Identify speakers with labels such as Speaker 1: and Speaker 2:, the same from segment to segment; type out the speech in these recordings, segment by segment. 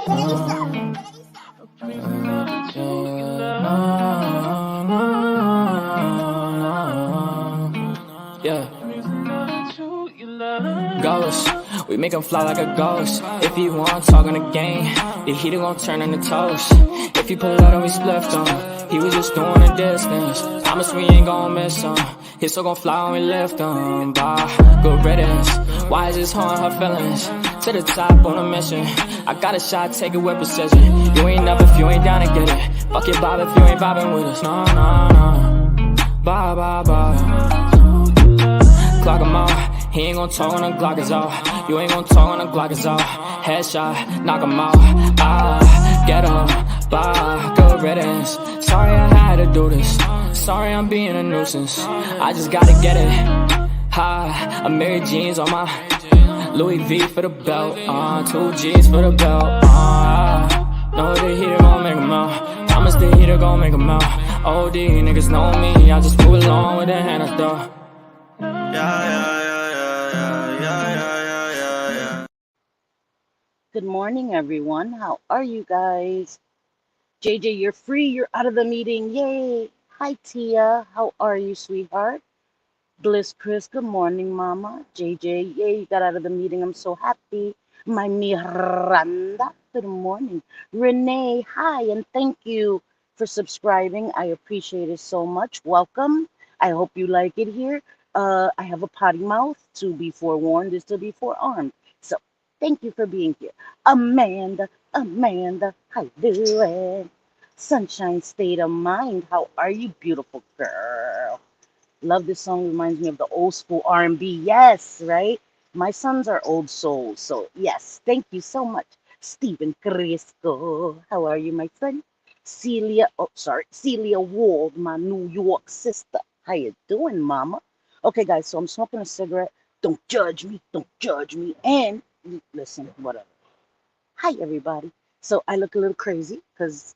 Speaker 1: Yeah. Ghost, we make him fly like a ghost. If you want talk on the game, the heater gon' turn into toast. If you pull out and we split him, he was just doing a distance. Promise we ain't gon' miss him. His soul gon' fly when we lift him. Bye, good riddance. Why is this harm her feelings? To the top on a mission. I got a shot, take it with precision. You ain't up if you ain't down to get it. Fuck your vibe if you ain't vibing with us. No, no, no. Bye, bye, bye. Clock him out, he ain't gon' talk when the Glock is off. You ain't gon' talk when the Glock is off. Headshot, knock him out. Get him, bye, good riddance. Sorry I had to do this. Sorry I'm being a nuisance. I just gotta get it. I'm Mary Jeans on my Louis V for the belt. 2 G's for the belt. Know the heater gon' make 'em out. Promise the heater gon' make 'em out. OD niggas know me. I just move along with the hand I throw.
Speaker 2: Good morning, everyone. How are you guys? JJ, you're free. You're out of the meeting. Yay. Hi, Tia. How are you, sweetheart? Bliss Chris, good morning, Mama. JJ, yay, you got out of the meeting. I'm so happy. My Miranda, good morning. Renee, hi, and thank you for subscribing. I appreciate it so much. Welcome. I hope you like it here. I have a potty mouth. To be forewarned is to be forearmed. So thank you for being here. Amanda, how you doing? Sunshine State of Mind, how are you, beautiful girl? Love this song. Reminds me of the old school R&B. Yes, right? My sons are old souls. So yes, thank you so much. Stephen Crisco, how are you, my friend? Celia Wald, my New York sister. How you doing, mama? Okay, guys, so I'm smoking a cigarette. Don't judge me. Don't judge me. And listen, whatever. Hi, everybody. So I look a little crazy because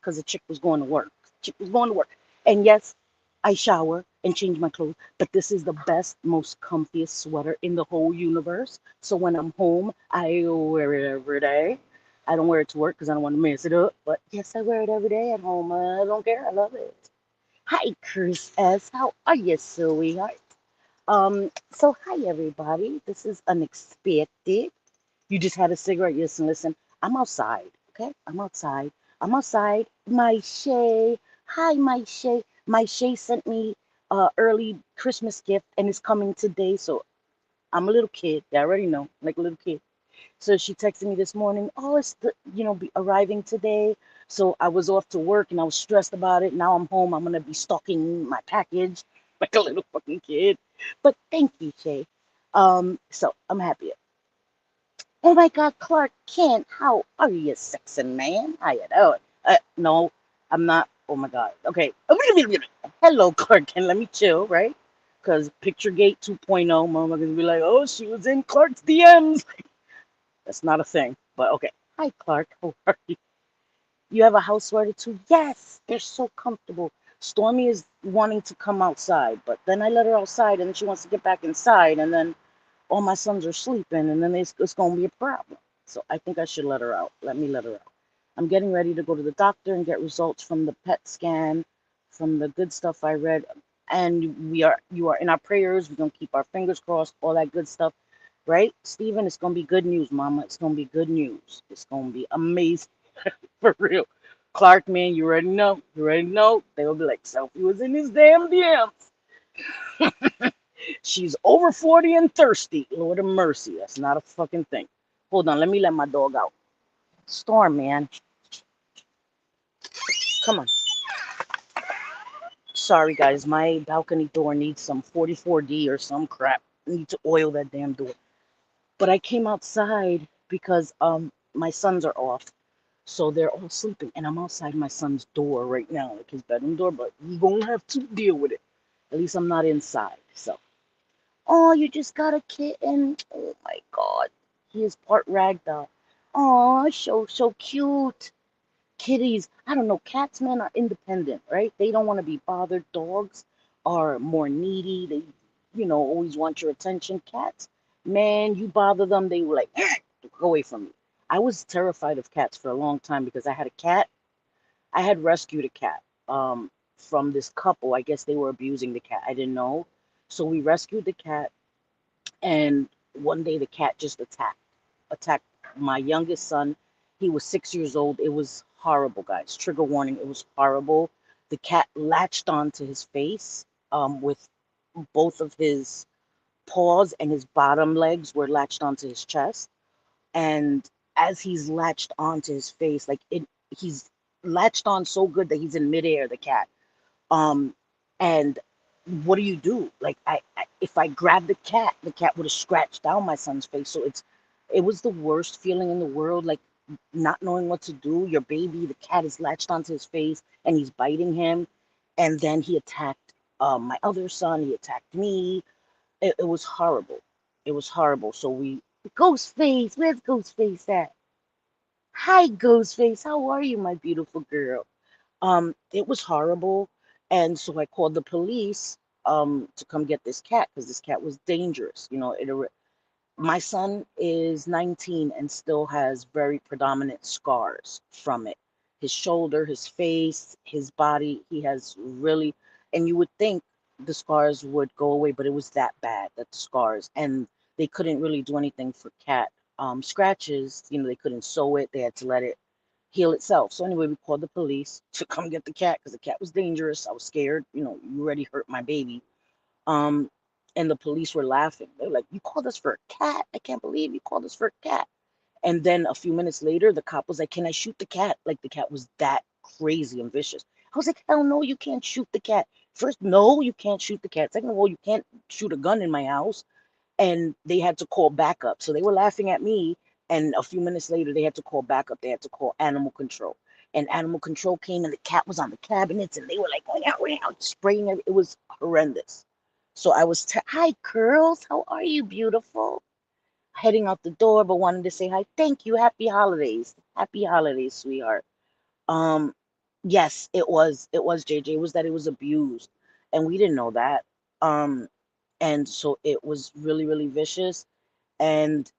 Speaker 2: a chick was going to work. Chick was going to work. And yes, I shower and change my clothes, but this is the best, most comfiest sweater in the whole universe. So when I'm home, I wear it every day. I don't wear it to work because I don't want to mess it up, but yes, I wear it every day at home. I don't care. I love it. Hi, Chris S. How are you, sweetheart? So hi, everybody. This is unexpected. You just had a cigarette. Listen. I'm outside. Okay, I'm outside. I'm outside. My Shay. Hi, my Shay. My Shay sent me early Christmas gift, and it's coming today. So I'm a little kid. I already know, like a little kid. So she texted me this morning. Oh, it's be arriving today. So I was off to work, and I was stressed about it. Now I'm home. I'm gonna be stalking my package like a little fucking kid. But thank you, Shay. So I'm happy. Oh my God, Clark Kent, how are you, sexy man? How you doing? No, I'm not. Oh my God. Okay. Hello, Clark Kent. Let me chill, right? Because Picturegate 2.0, motherfuckers be like, oh, she was in Clark's DMs. That's not a thing, but okay. Hi, Clark. How are you? You have a house sweater too? Yes, they're so comfortable. Stormy is wanting to come outside, but then I let her outside, and then she wants to get back inside, and then all my sons are sleeping, and then it's going to be a problem. So I think I should let her out. Let me let her out. I'm getting ready to go to the doctor and get results from the PET scan, from the good stuff I read. And you are in our prayers. We're going to keep our fingers crossed, all that good stuff. Right, Stephen? It's going to be good news, Mama. It's going to be good news. It's going to be amazing. For real. Clark, man, you already know. You already know. They will be like, Sophie was in his damn DMs. She's over 40 and thirsty. Lord of mercy. That's not a fucking thing. Hold on. Let me let my dog out. Storm, man. Come on. Sorry, guys. My balcony door needs some 44D or some crap. I need to oil that damn door. But I came outside because my sons are off. So they're all sleeping. And I'm outside my son's door right now, like his bedroom door. But you're going to have to deal with it. At least I'm not inside. So. Oh, you just got a kitten. Oh my God. He is part ragdoll. Oh, so cute. Kitties. I don't know. Cats, man, are independent, right? They don't want to be bothered. Dogs are more needy. They, always want your attention. Cats, man, you bother them, they were like, go away from me. I was terrified of cats for a long time because I had a cat. I had rescued a cat from this couple. I guess they were abusing the cat. I didn't know. So we rescued the cat, and one day the cat just attacked my youngest son. He was 6 years old. It was horrible, guys. Trigger warning. It was horrible. The cat latched onto his face with both of his paws, and his bottom legs were latched onto his chest. And as he's latched onto his face, he's latched on so good that he's in midair, the cat. Um, and what do you do? If I grabbed the cat would have scratched down my son's face. So it was the worst feeling in the world, like not knowing what to do. Your baby, the cat is latched onto his face and he's biting him. And then he attacked my other son. He attacked me. It was horrible. It was horrible. So Ghostface, where's Ghostface at? Hi, Ghostface. How are you, my beautiful girl? It was horrible, and so I called the police to come get this cat because this cat was dangerous. My son is 19 and still has very predominant scars from it. His shoulder, his face, his body, he has really, and you would think the scars would go away, but it was that bad, that the scars, and they couldn't really do anything for cat scratches. They couldn't sew it, they had to let it heal itself. So anyway, we called the police to come get the cat because the cat was dangerous. I was scared. You already hurt my baby. Um, and the police were laughing. They were like, "You called us for a cat? I can't believe you called us for a cat." And then a few minutes later, the cop was like, "Can I shoot the cat?" Like the cat was that crazy and vicious. I was like, "Hell no, you can't shoot the cat. First, no, you can't shoot the cat. Second of all, you can't shoot a gun in my house." And they had to call backup. So they were laughing at me. And a few minutes later, they had to call backup. They had to call animal control. And animal control came, and the cat was on the cabinets, and they were like, going out, spraying it. It was horrendous. So hi, girls. How are you, beautiful? Heading out the door, but wanted to say hi. Thank you. Happy holidays. Happy holidays, sweetheart. Um, yes, it was JJ. It was that it was abused, and we didn't know that. Um, and so it was really, really vicious, and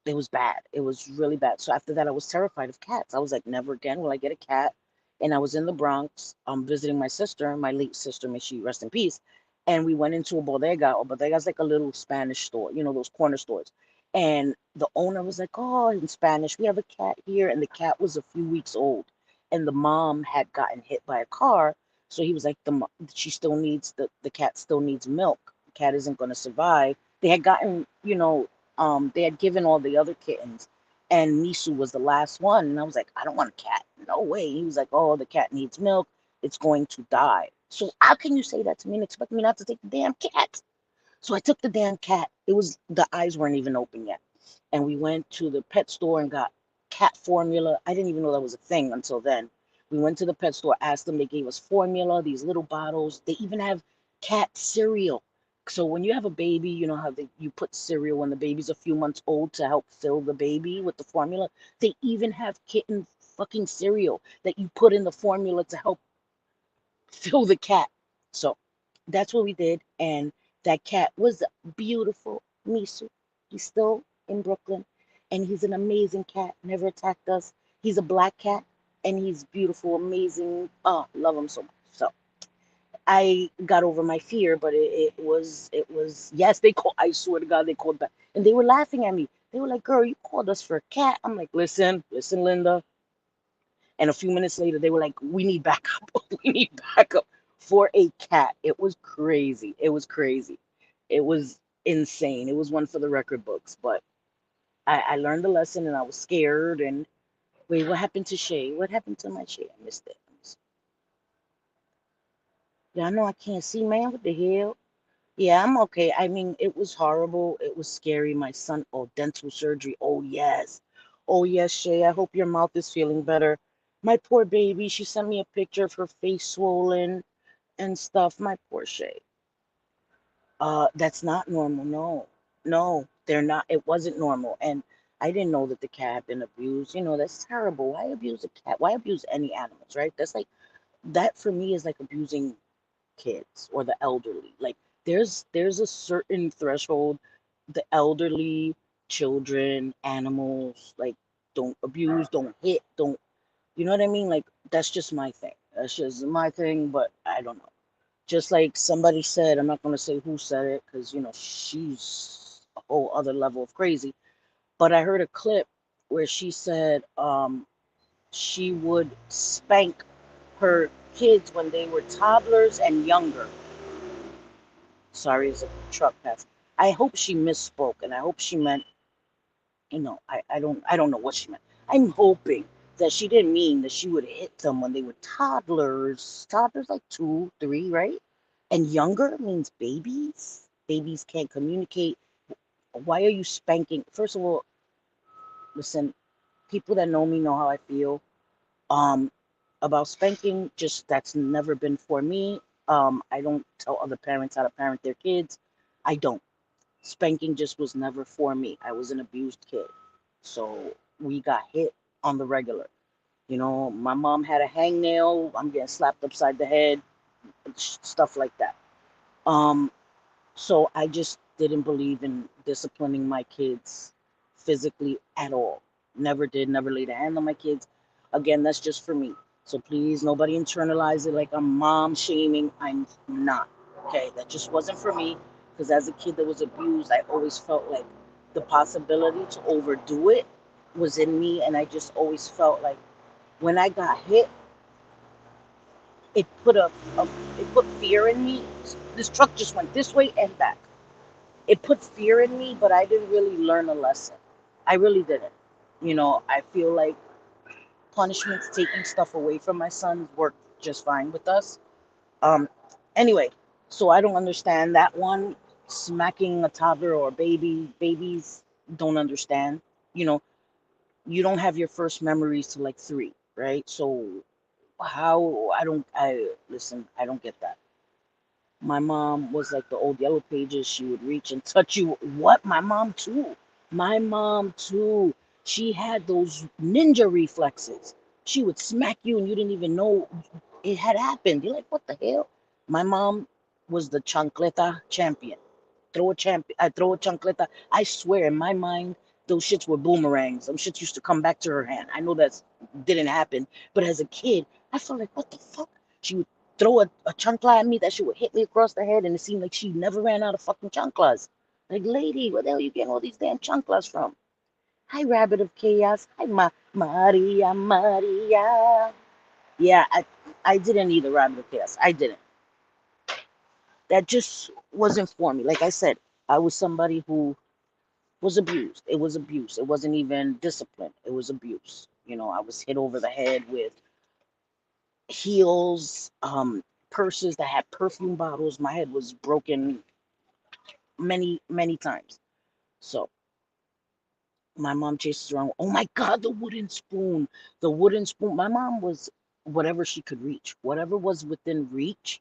Speaker 2: it was bad. It was really bad. So after that, I was terrified of cats. I was like, never again will I get a cat. And I was in the Bronx, visiting my sister, my late sister, may she rest in peace. And we went into a bodega. A bodega is like a little Spanish store, those corner stores. And the owner was like, "Oh, in Spanish, we have a cat here." And the cat was a few weeks old. And the mom had gotten hit by a car. So he was like, she still needs, the cat still needs milk. The cat isn't going to survive. They had gotten, they had given all the other kittens, and Misu was the last one. And I was like, "I don't want a cat. No way." He was like, "Oh, the cat needs milk. It's going to die." So how can you say that to me and expect me not to take the damn cat? So I took the damn cat. The eyes weren't even open yet. And we went to the pet store and got cat formula. I didn't even know that was a thing until then. We went to the pet store, asked them, they gave us formula, these little bottles. They even have cat cereal. So when you have a baby, you know how you put cereal when the baby's a few months old to help fill the baby with the formula? They even have kitten fucking cereal that you put in the formula to help fill the cat. So that's what we did. And that cat was beautiful. Misu. He's still in Brooklyn. And he's an amazing cat. Never attacked us. He's a black cat. And he's beautiful, amazing. Oh, love him so much. So I got over my fear, but it was, yes, I swear to God, they called back. And they were laughing at me. They were like, "Girl, you called us for a cat." I'm like, listen, Linda. And a few minutes later, they were like, "We need backup. We need backup for a cat." It was crazy. It was crazy. It was insane. It was one for the record books. But I learned the lesson, and I was scared. And wait, what happened to Shay? What happened to my Shay? I missed it. Yeah, I know I can't see, man. What the hell? Yeah, I'm okay. I mean, it was horrible. It was scary. My son, oh, dental surgery. Oh, yes. Oh, yes, Shay. I hope your mouth is feeling better. My poor baby. She sent me a picture of her face swollen and stuff. My poor Shay. That's not normal. No, no, they're not. It wasn't normal. And I didn't know that the cat had been abused. That's terrible. Why abuse a cat? Why abuse any animals, right? That for me is like abusing kids or the elderly. Like there's a certain threshold, the elderly, children, animals, like don't abuse, don't hit, don't, you know what I mean? Like, that's just my thing. That's just my thing, but I don't know. Just like somebody said, I'm not going to say who said it because, she's a whole other level of crazy. But I heard a clip where she said she would spank her kids when they were toddlers and younger. Sorry, it's a truck pass. I hope she misspoke, and I hope she meant, I don't know what she meant. I'm hoping that she didn't mean that she would hit them when they were toddlers. Toddlers like 2, 3, right? And younger means babies. Babies can't communicate. Why are you spanking? First of all, listen, people that know me know how I feel. Um, about spanking, just that's never been for me. I don't tell other parents how to parent their kids. I don't. Spanking just was never for me. I was an abused kid. So we got hit on the regular. My mom had a hangnail. I'm getting slapped upside the head, stuff like that. Um, so I just didn't believe in disciplining my kids physically at all. Never did, never laid a hand on my kids. Again, that's just for me. So please, nobody internalize it like I'm mom shaming. I'm not. Okay, that just wasn't for me. Because as a kid that was abused, I always felt like the possibility to overdo it was in me. And I just always felt like when I got hit, it put it put fear in me. This truck just went this way and back. It put fear in me, but I didn't really learn a lesson. I really didn't. I feel like punishments, taking stuff away from my son worked just fine with us. Um, anyway, so I don't understand that one. Smacking a toddler or a babies don't understand. You know, you don't have your first memories till like 3, right? So how I listen, I don't get that. My mom was like the old yellow pages. She would reach and touch you. What? My mom too. My mom too. She had those ninja reflexes. She would smack you and you didn't even know it had happened. You're like, what the hell? My mom was the chancleta champion. I throw a chancleta. I swear, in my mind, those shits were boomerangs. Those shits used to come back to her hand. I know that didn't happen, but as a kid, I felt like, what the fuck? She would throw a chancla at me that she would hit me across the head, and it seemed like she never ran out of fucking chanclas. Like, lady, where the hell are you getting all these damn chanclas from? Hi, Rabbit of Chaos. Hi, Maria, Maria. Yeah, I didn't need the Rabbit of Chaos. I didn't. That just wasn't for me. Like I said, I was somebody who was abused. It was abuse. It wasn't even discipline. It was abuse. I was hit over the head with heels, purses that had perfume bottles. My head was broken many, many times. So my mom chases around. Oh my God, the wooden spoon. The wooden spoon. My mom was whatever she could reach. Whatever was within reach,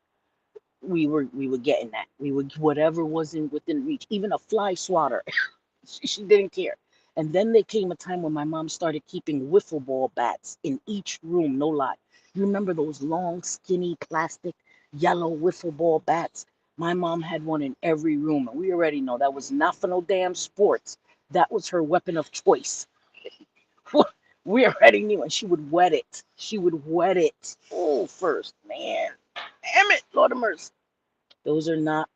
Speaker 2: we were getting that. We would whatever wasn't within reach. Even a fly swatter. She didn't care. And then there came a time when my mom started keeping wiffle ball bats in each room, no lie. You remember those long, skinny, plastic, yellow wiffle ball bats? My mom had one in every room, and we already know that was not for no damn sports. That was her weapon of choice. We already knew, and she would wet it. She would wet it. Oh, first, man. Damn it, Lord of mercy. Those are not.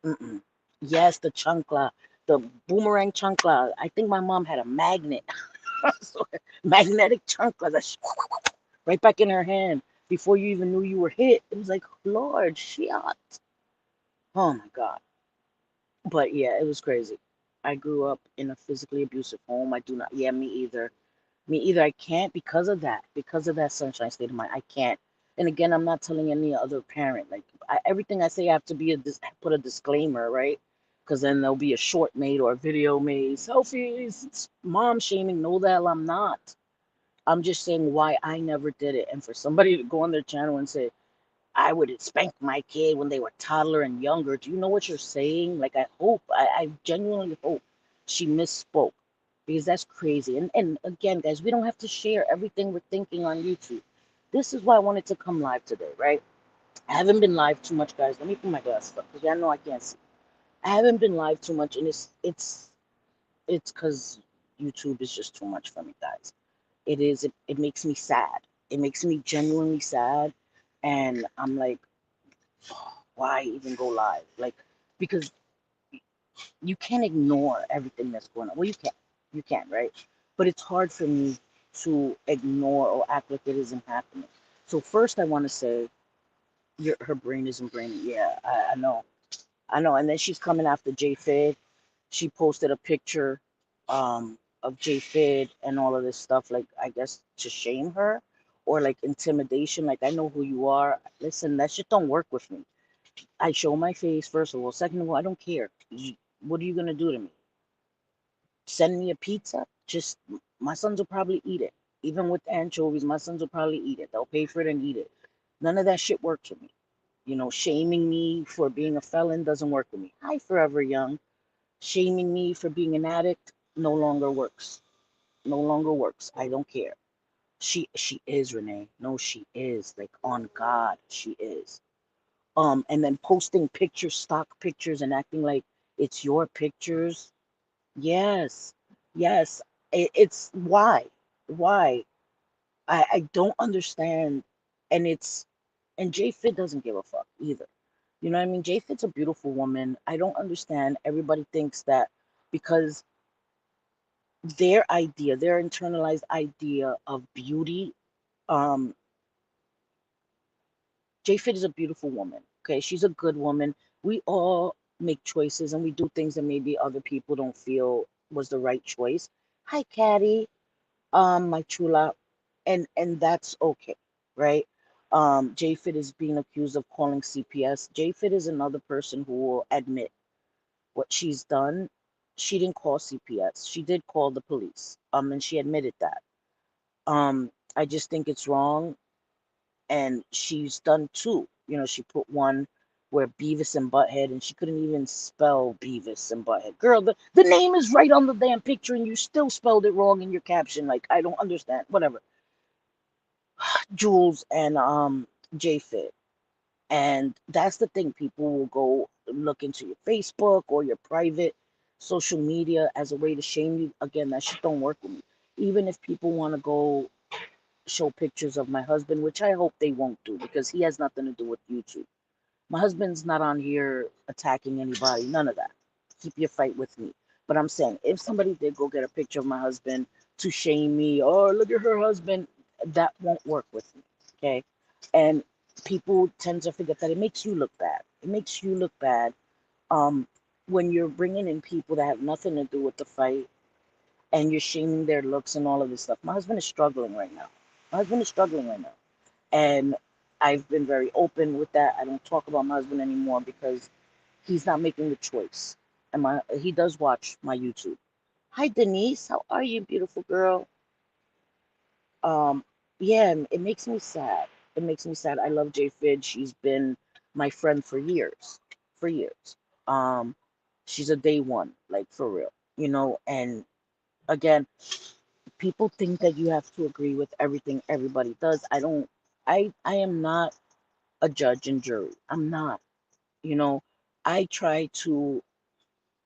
Speaker 2: Yes, the chancla, the boomerang chancla. I think my mom had a magnet, so, magnetic chancla that's right back in her hand before you even knew you were hit. It was like, Lord, shit. Oh my God. But yeah, it was crazy. I grew up in a physically abusive home. I do not. Yeah, me either. Me either. I can't because of that. Because of that sunshine state of mind. I can't. And again, I'm not telling any other parent. Like everything I say, I have to be put a disclaimer, right? Because then there'll be a short made or a video made. Selfies, it's mom shaming. No, the hell I'm not. I'm just saying why I never did it. And for somebody to go on their channel and say, I would spank my kid when they were toddler and younger. Do you know what you're saying? Like, I genuinely hope she misspoke because that's crazy. And again, guys, we don't have to share everything we're thinking on YouTube. This is why I wanted to come live today, right? I haven't been live too much, guys. Let me put my glasses up because y'all know I can't see. I haven't been live too much, and it's because YouTube is just too much for me, guys. It makes me sad. It makes me genuinely sad. And I'm like, why even go live? Like, because you can't ignore everything that's going on. Well, you can, right? But it's hard for me to ignore or act like it isn't happening. So first, I want to say, her brain isn't braining. Yeah, I know, I know. And then she's coming after J Fid. She posted a picture, of J Fid and all of this stuff, like I guess to shame her or like intimidation. Like, I know who you are. Listen, that shit don't work with me. I show my face, first of all. Second of all, I don't care. What are you gonna do to me? Send me a pizza? Just, my sons will probably eat it. Even with anchovies, my sons will probably eat it. They'll pay for it and eat it. None of that shit works with me. Shaming me for being a felon doesn't work with me. Hi, Forever Young. Shaming me for being an addict no longer works. No longer works. I don't care. She is, Renee. No, she is. Like, on God, she is. And then posting pictures, stock pictures, and acting like it's your pictures. Yes, yes. It's why, why? I don't understand, and J Fit doesn't give a fuck either. You know what I mean? J Fit's a beautiful woman. I don't understand. Everybody thinks that because their internalized idea of beauty, um, J Fit is a beautiful woman. Okay, she's a good woman. We all make choices and we do things that maybe other people don't feel was the right choice. Hi, Caddy. My chula, and that's okay, right? JFit is being accused of calling CPS. JFit is another person who will admit what she's done. She didn't call CPS. She did call the police. And she admitted that. I just think it's wrong, and she's done two. She put one where Beavis and Butthead, and she couldn't even spell Beavis and Butthead. Girl, the name is right on the damn picture, and you still spelled it wrong in your caption. Like, I don't understand. Whatever. Jules and JFit. And that's the thing. People will go look into your Facebook or your private social media as a way to shame you. Again, that shit don't work with me. Even if people want to go show pictures of my husband, which I hope they won't do because he has nothing to do with YouTube. My husband's not on here attacking anybody, none of that. Keep your fight with me. But I'm saying, if somebody did go get a picture of my husband to shame me, or look at her husband, that won't work with me. Okay. And people tend to forget that it makes you look bad. It makes you look bad, um, when you're bringing in people that have nothing to do with the fight and you're shaming their looks and all of this stuff. My husband is struggling right now. My husband is struggling right now. And I've been very open with that. I don't talk about my husband anymore because he's not making the choice. And he does watch my YouTube. Hi, Denise. How are you, beautiful girl? Um, yeah, it makes me sad. It makes me sad. I love J Fid. She's been my friend for years, for years. Um, she's a day one, like, for real, And again, people think that you have to agree with everything everybody does. I don't. I am not a judge and jury. I'm not. You know, I try to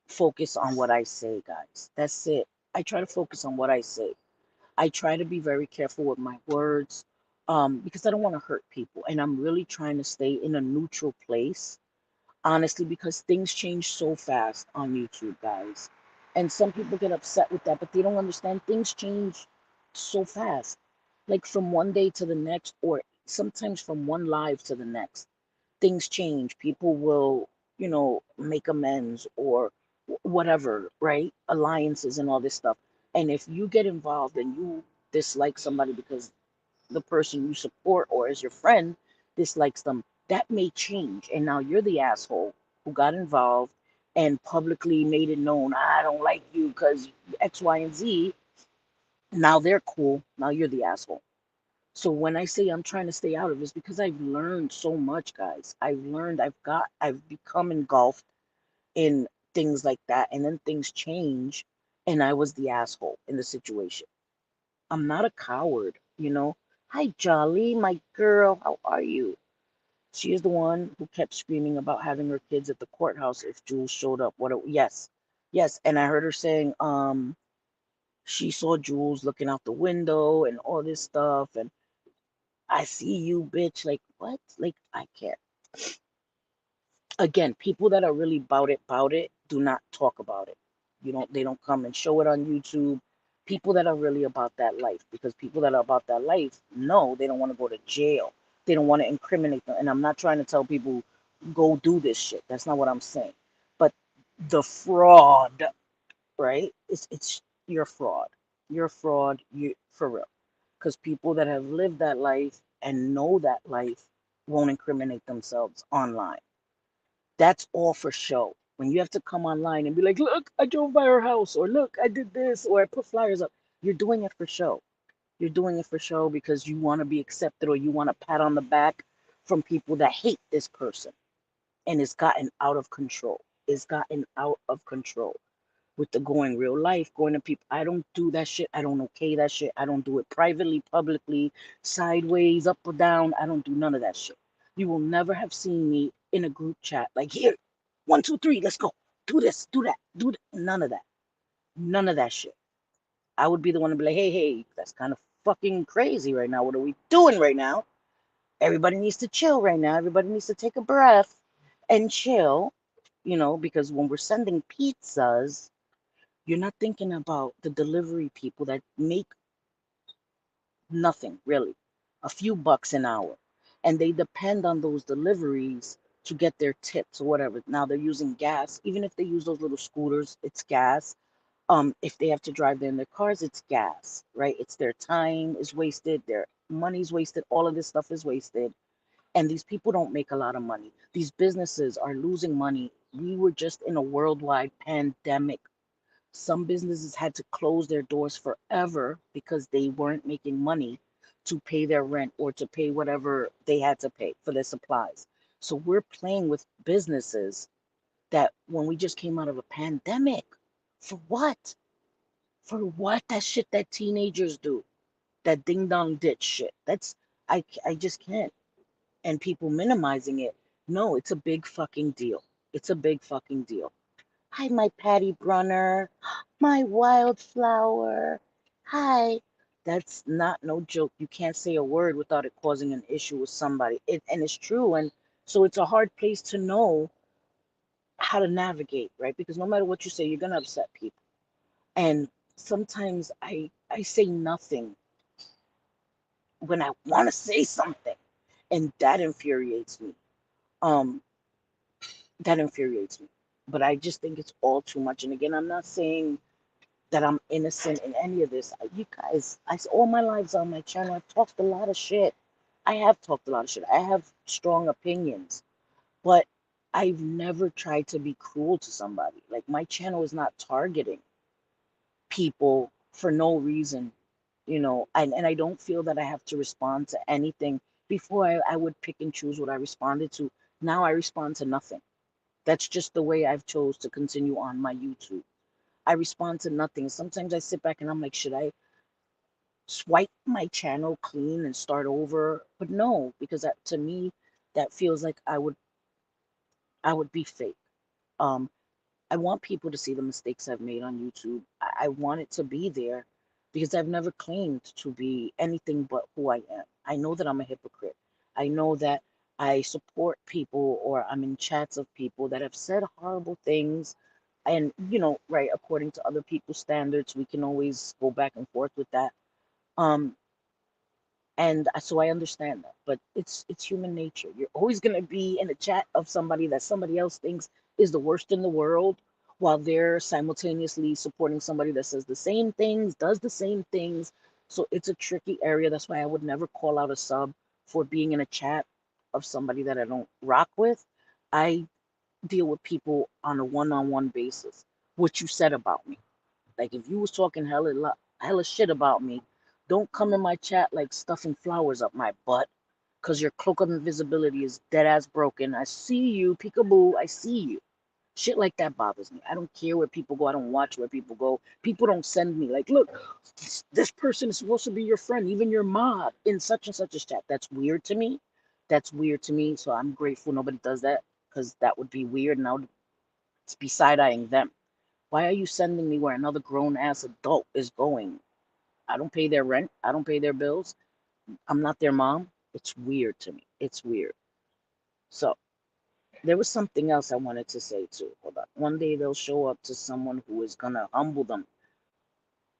Speaker 2: focus on what I say, guys. That's it. I try to focus on what I say. I try to be very careful with my words, because I don't want to hurt people. And I'm really trying to stay in a neutral place, honestly, because things change so fast on YouTube, guys. And some people get upset with that, but they don't understand things change so fast. Like, from one day to the next, or sometimes from one live to the next, things change. People will, make amends or whatever, right? Alliances and all this stuff. And if you get involved and you dislike somebody because the person you support or as your friend dislikes them, that may change. And now you're the asshole who got involved and publicly made it known, I don't like you because X, Y, and Z. Now they're cool. Now you're the asshole. So when I say I'm trying to stay out of it, it's because I've learned so much, guys. I've become engulfed in things like that. And then things change. And I was the asshole in the situation. I'm not a coward. Hi, Jolly, my girl. How are you? She is the one who kept screaming about having her kids at the courthouse if Jules showed up. Yes, yes. And I heard her saying, She saw Jules looking out the window and all this stuff, and I see you, bitch. Like, what? Like, I can't. Again, people that are really about it, do not talk about it. They don't come and show it on YouTube. People that are really about that life, because people that are about that life know they don't want to go to jail. They don't want to incriminate them. And I'm not trying to tell people go do this shit. That's not what I'm saying. But the fraud, right? It's you're a fraud. You're a fraud. You for real. Because people that have lived that life and know that life won't incriminate themselves online. That's all for show. When you have to come online and be like, look, I drove by her house, or look, I did this, or I put flyers up, you're doing it for show. You're doing it for show because you want to be accepted, or you want a pat on the back from people that hate this person. And it's gotten out of control. It's gotten out of control with the going real life, going to people. I don't do that shit. I don't okay that shit. I don't do it privately, publicly, sideways, up or down. I don't do none of that shit. You will never have seen me in a group chat like, here, 1, 2, 3, let's go. Do this, do that, do that. None of that. None of that shit. I would be the one to be like, hey, that's kind of fucking crazy right now. What are we doing right now? Everybody needs to chill right now. Everybody needs to take a breath and chill, because when we're sending pizzas, you're not thinking about the delivery people that make nothing really, a few bucks an hour. And they depend on those deliveries to get their tips or whatever. Now they're using gas. Even if they use those little scooters, it's gas. If they have to drive there in their cars, it's gas, right? It's their time is wasted, their money's wasted, all of this stuff is wasted. And these people don't make a lot of money. These businesses are losing money. We were just in a worldwide pandemic. Some businesses had to close their doors forever because they weren't making money to pay their rent or to pay whatever they had to pay for their supplies. So we're playing with businesses that when we just came out of a pandemic, for what? For what? That shit that teenagers do, that ding dong ditch shit. I just can't. And people minimizing it. No, it's a big fucking deal. It's a big fucking deal. Hi, my Patty Brunner. My wildflower. Hi. That's not no joke. You can't say a word without it causing an issue with somebody. And it's true. And so it's a hard place to know how to navigate, right? Because no matter what you say, you're gonna upset people. And sometimes I say nothing when I want to say something, and that infuriates me. Um, that infuriates me. But I just think it's all too much. And again, I'm not saying that I'm innocent in any of this. You guys, all my lives on my channel, I've talked a lot of shit. I have talked a lot of shit. I have strong opinions, but I've never tried to be cruel to somebody. Like, my channel is not targeting people for no reason, and I don't feel that I have to respond to anything. Before, I would pick and choose what I responded to. Now I respond to nothing. That's just the way I've chose to continue on my YouTube. I respond to nothing. Sometimes I sit back and I'm like, should I swipe my channel clean and start over? But no, because to me, that feels like I would be fake. Um, I want people to see the mistakes I've made on YouTube. I want it to be there because I've never claimed to be anything but who I am. I know that I'm a hypocrite. I know that I support people, or I'm in chats of people that have said horrible things. And, right, according to other people's standards, we can always go back and forth with that. Um, and so I understand that, but it's human nature. You're always going to be in a chat of somebody that somebody else thinks is the worst in the world, while they're simultaneously supporting somebody that says the same things, does the same things. So it's a tricky area. That's why I would never call out a sub for being in a chat of somebody that I don't rock with. I deal with people on a one-on-one basis. What you said about me. Like, if you was talking hella shit about me, don't come in my chat like stuffing flowers up my butt, because your cloak of invisibility is dead ass broken. I see you, peekaboo, I see you. Shit like that bothers me. I don't care where people go. I don't watch where people go. People don't send me like, look, this person is supposed to be your friend, even your mod in such and such a chat. That's weird to me. That's weird to me. So I'm grateful nobody does that, because that would be weird, and I would be side-eyeing them. Why are you sending me where another grown ass adult is going? I don't pay their rent. I don't pay their bills. I'm not their mom. It's weird to me. It's weird. So there was something else I wanted to say too. Hold on. One day they'll show up to someone who is gonna humble them.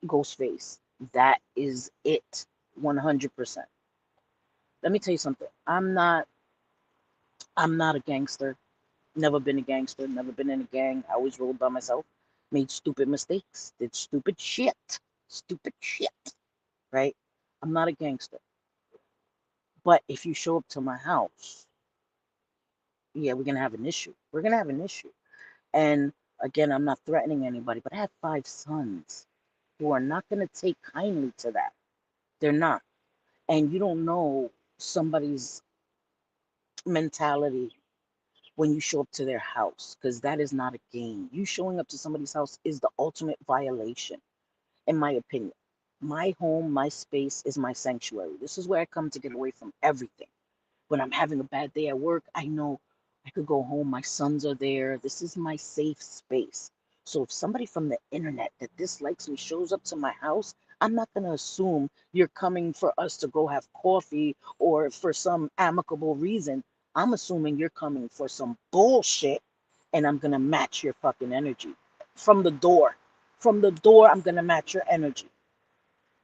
Speaker 2: Ghostface. That is it. 100%. Let me tell you something. I'm not a gangster. Never been a gangster. Never been in a gang. I always rolled by myself. Made stupid mistakes. Did stupid shit. Stupid shit. Right? I'm not a gangster. But if you show up to my house, yeah, we're gonna have an issue. We're gonna have an issue. And again, I'm not threatening anybody, but I have 5 sons who are not gonna take kindly to that. They're not. And you don't know somebody's mentality when you show up to their house, because that is not a game. You showing up to somebody's house is the ultimate violation, in my opinion. My home, my space is my sanctuary. This is where I come to get away from everything. When I'm having a bad day at work, I know I could go home. My sons are there. This is my safe space. So if somebody from the internet that dislikes me shows up to my house, I'm not going to assume you're coming for us to go have coffee or for some amicable reason. I'm assuming you're coming for some bullshit, and I'm going to match your fucking energy from the door. From the door, I'm going to match your energy.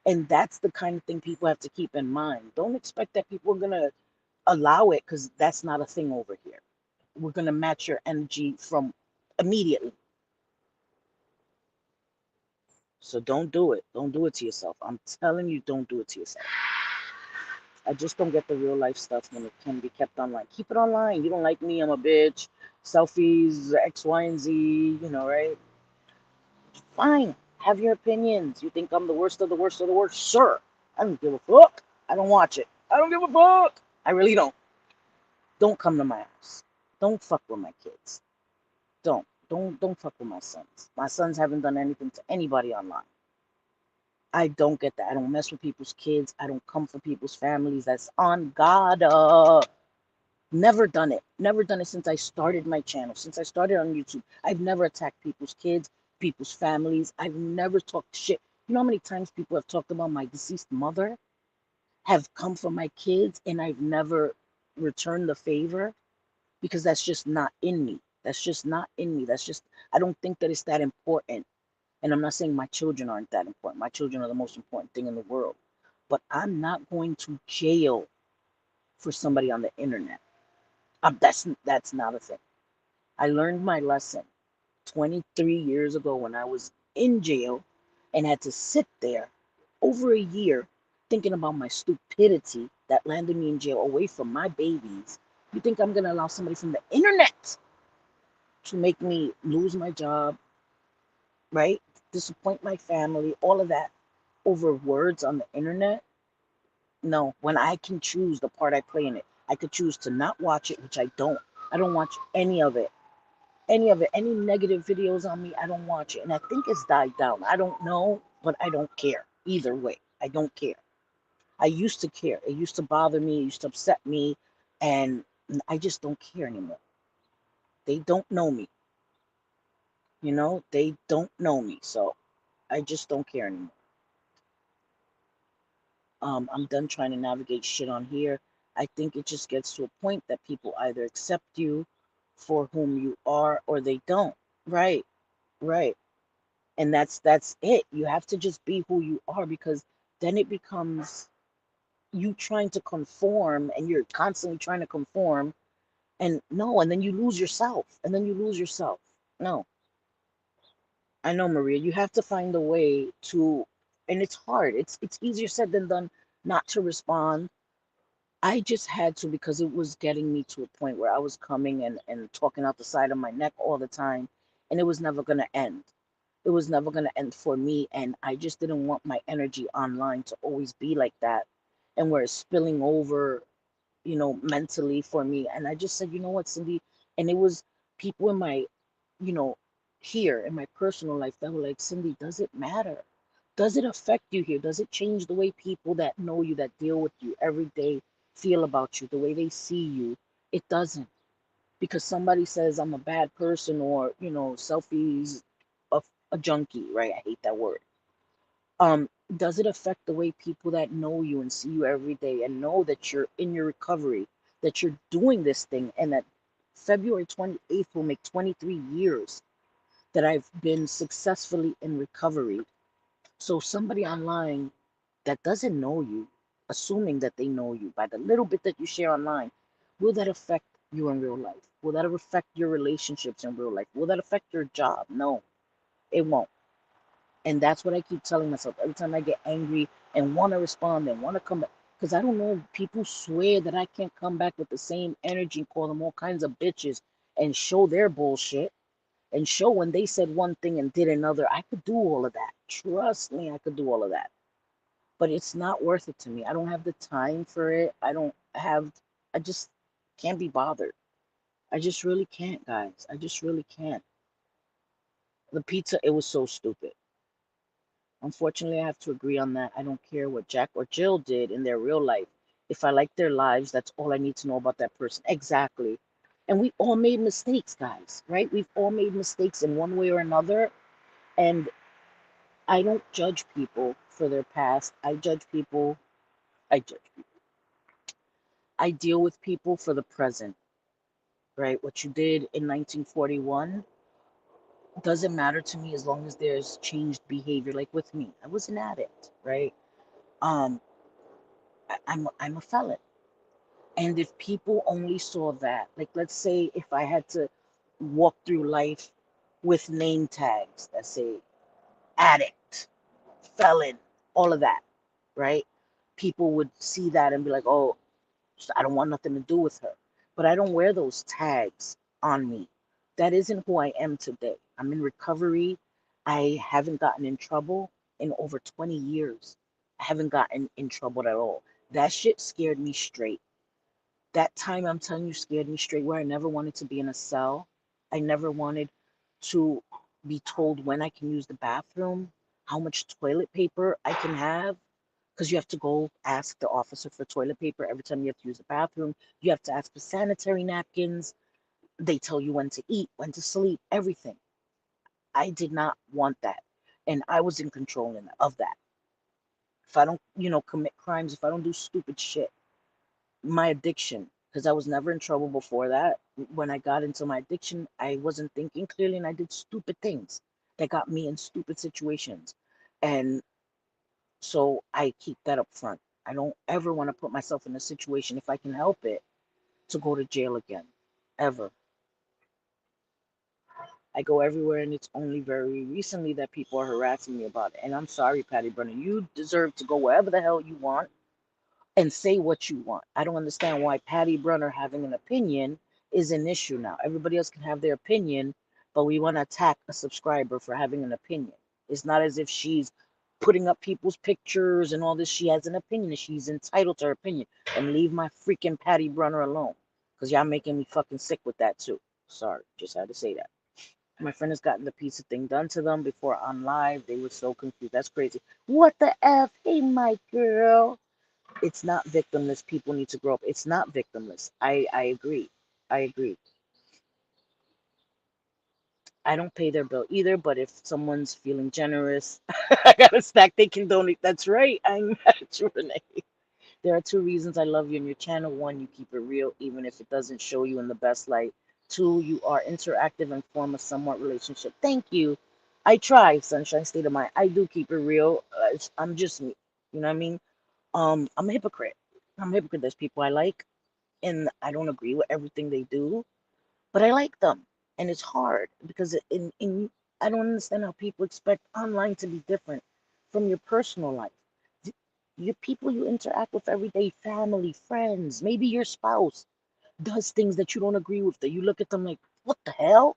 Speaker 2: And that's the kind of thing people have to keep in mind. Don't expect that people are going to allow it, because that's not a thing over here. We're going to match your energy from immediately. So don't do it. Don't do it to yourself. I'm telling you, don't do it to yourself. I just don't get the real life stuff when it can be kept online. Keep it online. You don't like me, I'm a bitch. Selfies, X, Y, and Z, right? Fine. Have your opinions. You think I'm the worst of the worst of the worst? Sure. I don't give a fuck. I don't watch it. I don't give a fuck. I really don't. Don't come to my house. Don't fuck with my kids. Don't fuck with my sons. My sons haven't done anything to anybody online. I don't get that. I don't mess with people's kids. I don't come for people's families. That's on God. Never done it. Never done it since I started my channel. Since I started on YouTube, I've never attacked people's kids, people's families. I've never talked shit. You know how many times people have talked about my deceased mother, have come for my kids, and I've never returned the favor? Because that's just not in me. That's just not in me. I don't think that it's that important. And I'm not saying my children aren't that important. My children are the most important thing in the world. But I'm not going to jail for somebody on the internet. That's not a thing. I learned my lesson 23 years ago when I was in jail and had to sit there over a year thinking about my stupidity that landed me in jail away from my babies. You think I'm going to allow somebody from the internet to make me lose my job, right? Disappoint my family, all of that over words on the internet? No, when I can choose the part I play in it. I could choose to not watch it, which I don't. I don't watch any of it. Any of it. Any negative videos on me, I don't watch it. And I think it's died down. I don't know, but I don't care. Either way, I don't care. I used to care. It used to bother me. It used to upset me. And I just don't care anymore. They don't know me. They don't know me. So I just don't care anymore. I'm done trying to navigate shit on here. I think it just gets to a point that people either accept you for whom you are or they don't. Right, right. And that's it. You have to just be who you are, because then it becomes you trying to conform, and you're constantly trying to conform, and no, and then you lose yourself. And then you lose yourself. No, I know, Maria. You have to find a way to, and it's hard. It's easier said than done not to respond. I just had to, because it was getting me to a point where I was coming and talking out the side of my neck all the time, and it was never going to end. It was never going to end for me, and I just didn't want my energy online to always be like that, and where it's spilling over, mentally for me. And I just said, you know what, Cindy? And it was people in my, you know, here in my personal life that were like, Cindy, does it matter? Does it affect you here? Does it change the way people that know you, that deal with you every day, feel about you, the way they see you? It doesn't. Because somebody says I'm a bad person, or, selfies a junkie, right? I hate that word. Does it affect the way people that know you and see you every day and know that you're in your recovery, that you're doing this thing, and that February 28th will make 23 years that I've been successfully in recovery? So somebody online that doesn't know you, assuming that they know you by the little bit that you share online, will that affect you in real life? Will that affect your relationships in real life? Will that affect your job? No, it won't. And that's what I keep telling myself every time I get angry and want to respond and want to come back. Because I don't know, people swear that I can't come back with the same energy and call them all kinds of bitches and show their bullshit and show when they said one thing and did another. I could do all of that. Trust me, I could do all of that. But it's not worth it to me. I don't have the time for it. I just can't be bothered. I just really can't, guys. I just really can't. The pizza, it was so stupid. Unfortunately, I have to agree on that. I don't care what Jack or Jill did in their real life. If I like their lives, that's all I need to know about that person. Exactly. And we all made mistakes, guys, right? We've all made mistakes in one way or another. And I don't judge people for their past. I judge people. I deal with people for the present, right? What you did in 1941 doesn't matter to me as long as there's changed behavior. Like with me, I was an addict, right? Um, I'm a felon. And if people only saw that, like let's say if I had to walk through life with name tags that say addict, felon, all of that, right? People would see that and be like, oh, I don't want nothing to do with her. But I don't wear those tags on me. That isn't who I am today. I'm in recovery. I haven't gotten in trouble in over 20 years. I haven't gotten in trouble at all. That shit scared me straight. That time, I'm telling you, scared me straight, where I never wanted to be in a cell. I never wanted to be told when I can use the bathroom, how much toilet paper I can have, because you have to go ask the officer for toilet paper every time you have to use the bathroom. You have to ask for sanitary napkins. They tell you when to eat, when to sleep, everything. I did not want that. And I was in control of that. If I don't, commit crimes, if I don't do stupid shit, my addiction, because I was never in trouble before that. When I got into my addiction, I wasn't thinking clearly and I did stupid things that got me in stupid situations. And so I keep that up front. I don't ever want to put myself in a situation, if I can help it, to go to jail again. Ever. I go everywhere, and it's only very recently that people are harassing me about it. And I'm sorry, Patty Brenner. You deserve to go wherever the hell you want and say what you want. I don't understand why Patty Brunner having an opinion is an issue now. Everybody else can have their opinion, but we want to attack a subscriber for having an opinion. It's not as if she's putting up people's pictures and all this. She has an opinion. She's entitled to her opinion. And leave my freaking Patty Brunner alone. Because y'all making me fucking sick with that too. Sorry, just had to say that. My friend has gotten the pizza thing done to them before on live. They were so confused. That's crazy. What the F? Hey, my girl. It's not victimless. People need to grow up. It's not victimless. I agree. I agree. I don't pay their bill either, but if someone's feeling generous, I got a stack they can donate. That's right. I'm at you, Renee. There are two reasons I love you and your channel. One, you keep it real, even if it doesn't show you in the best light. Two, you are interactive and form a somewhat relationship. Thank you. I try, Sunshine State of Mind. I do keep it real. I'm just me. You know what I mean? I'm a hypocrite. I'm a hypocrite. There's people I like, and I don't agree with everything they do, but I like them. And it's hard because in I don't understand how people expect online to be different from your personal life. Your people you interact with every day, family, friends, maybe your spouse does things that you don't agree with, that you look at them like, what the hell?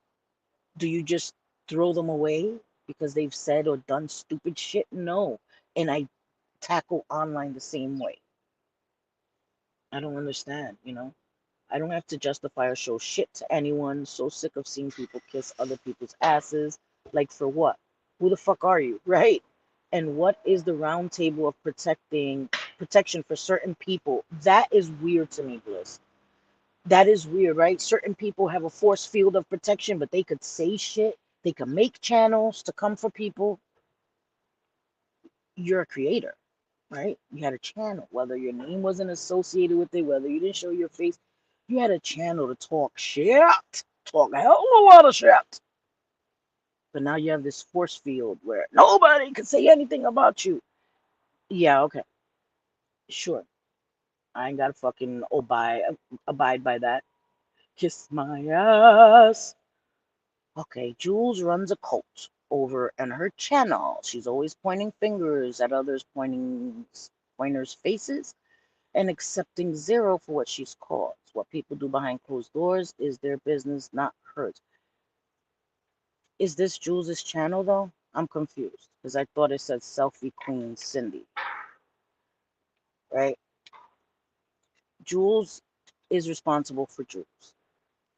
Speaker 2: Do you just throw them away because they've said or done stupid shit? No. And I tackle online the same way. I don't understand. I don't have to justify or show shit to anyone. So sick of seeing people kiss other people's asses. Like, for what? Who the fuck are you, right? And what is the round table of protection for certain people? That is weird to me, Bliss. That is weird, right? Certain people have a force field of protection, but they could say shit They can make channels to come for people. You're a creator, right? You had a channel, whether your name wasn't associated with it, whether you didn't show your face, you had a channel to talk shit, talk a hell of a lot of shit. But now you have this force field where nobody can say anything about you. Yeah, okay, sure. I ain't gotta fucking abide by that. Kiss my ass. Okay, Jules runs a cult over in her channel. She's always pointing fingers at others, pointers' faces, and accepting zero for what she's called. What people do behind closed doors is their business, not hers. Is this Jules' channel though? I'm confused because I thought it said Selfie Queen Cindy, right? Jules is responsible for Jules.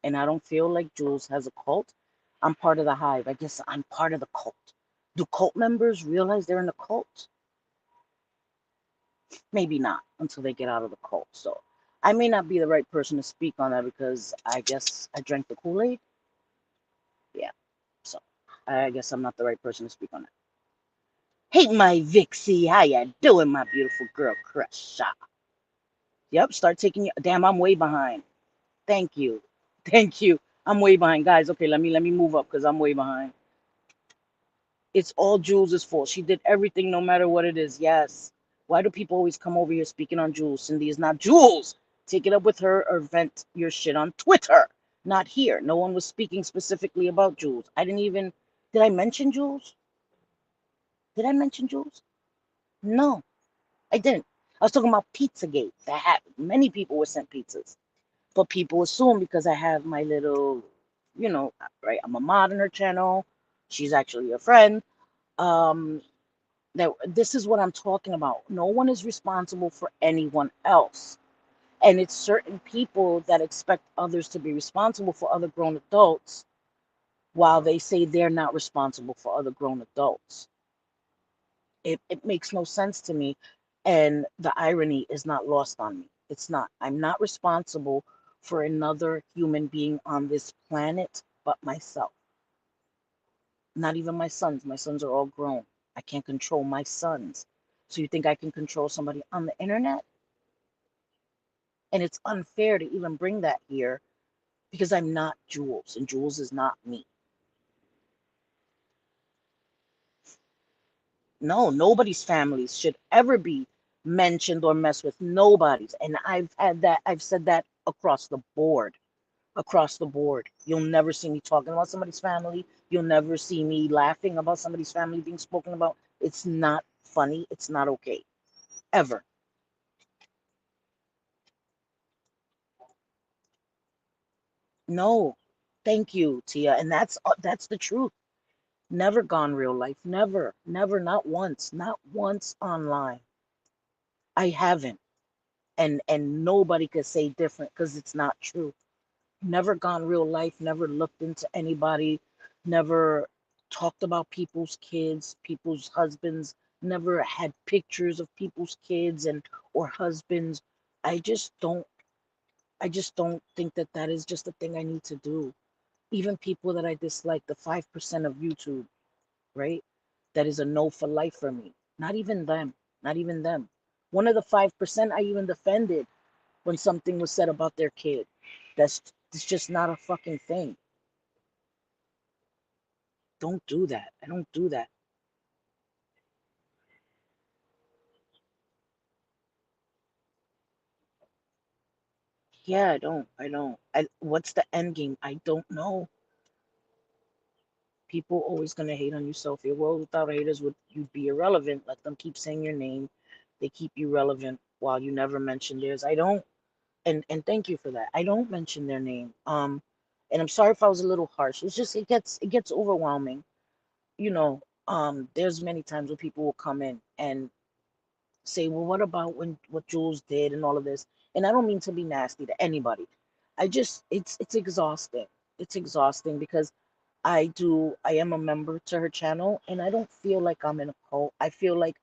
Speaker 2: And I don't feel like Jules has a cult. I'm part of the hive. I guess I'm part of the cult. Do cult members realize they're in a cult? Maybe not until they get out of the cult. So I may not be the right person to speak on that because I guess I drank the Kool-Aid. Yeah. So I guess I'm not the right person to speak on that. Hey, my Vixie, how ya doing, my beautiful girl crush? Yep, start taking you. Damn, I'm way behind. Thank you. Thank you. I'm way behind. Guys, okay, let me move up because I'm way behind. It's all Jules' fault. She did everything no matter what it is. Yes. Why do people always come over here speaking on Jules? Cindy is not Jules. Take it up with her or vent your shit on Twitter. Not here. No one was speaking specifically about Jules. I didn't even. Did I mention Jules? Did I mention Jules? No, I didn't. I was talking about Pizzagate. Many people were sent pizzas. But people assume because I have my little, right? I'm a mod on her channel. She's actually a friend. Um, that this is what I'm talking about. No one is responsible for anyone else. And it's certain people that expect others to be responsible for other grown adults while they say they're not responsible for other grown adults. It makes no sense to me. And the irony is not lost on me. It's not. I'm not responsible for another human being on this planet but myself. Not even my sons. My sons are all grown. I can't control my sons. So you think I can control somebody on the internet? And it's unfair to even bring that here because I'm not Jules and Jules is not me. No, nobody's families should ever be mentioned or messed with. Nobody's. And I've said that across the board. Across the board. You'll never see me talking about somebody's family. You'll never see me laughing about somebody's family being spoken about. It's not funny. It's not okay. Ever. No. Thank you, Tia. And that's the truth. Never gone real life. Never. Never. Not once. Not once online. I haven't. And nobody could say different because it's not true. Never gone real life, never looked into anybody, never talked about people's kids, people's husbands, never had pictures of people's kids and or husbands. I just don't I just don't think that that is just a thing I need to do. Even people that I dislike, the 5% of YouTube, right? That is a no for life for me. Not even them. Not even them. One of the 5% I even defended when something was said about their kid. It's just not a fucking thing. Don't do that. I don't do that. Yeah, I don't. I don't. What's the end game? I don't know. People always gonna hate on you. So if your world without haters would you'd be irrelevant. Let them keep saying your name. They keep you relevant while you never mention theirs. I don't. And thank you for that. I don't mention their name. And I'm sorry if I was a little harsh. It's just it gets overwhelming. There's many times when people will come in and say, well, what about what Jules did and all of this? And I don't mean to be nasty to anybody. It's exhausting. It's exhausting because I am a member to her channel and I don't feel like I'm in a cult. I feel like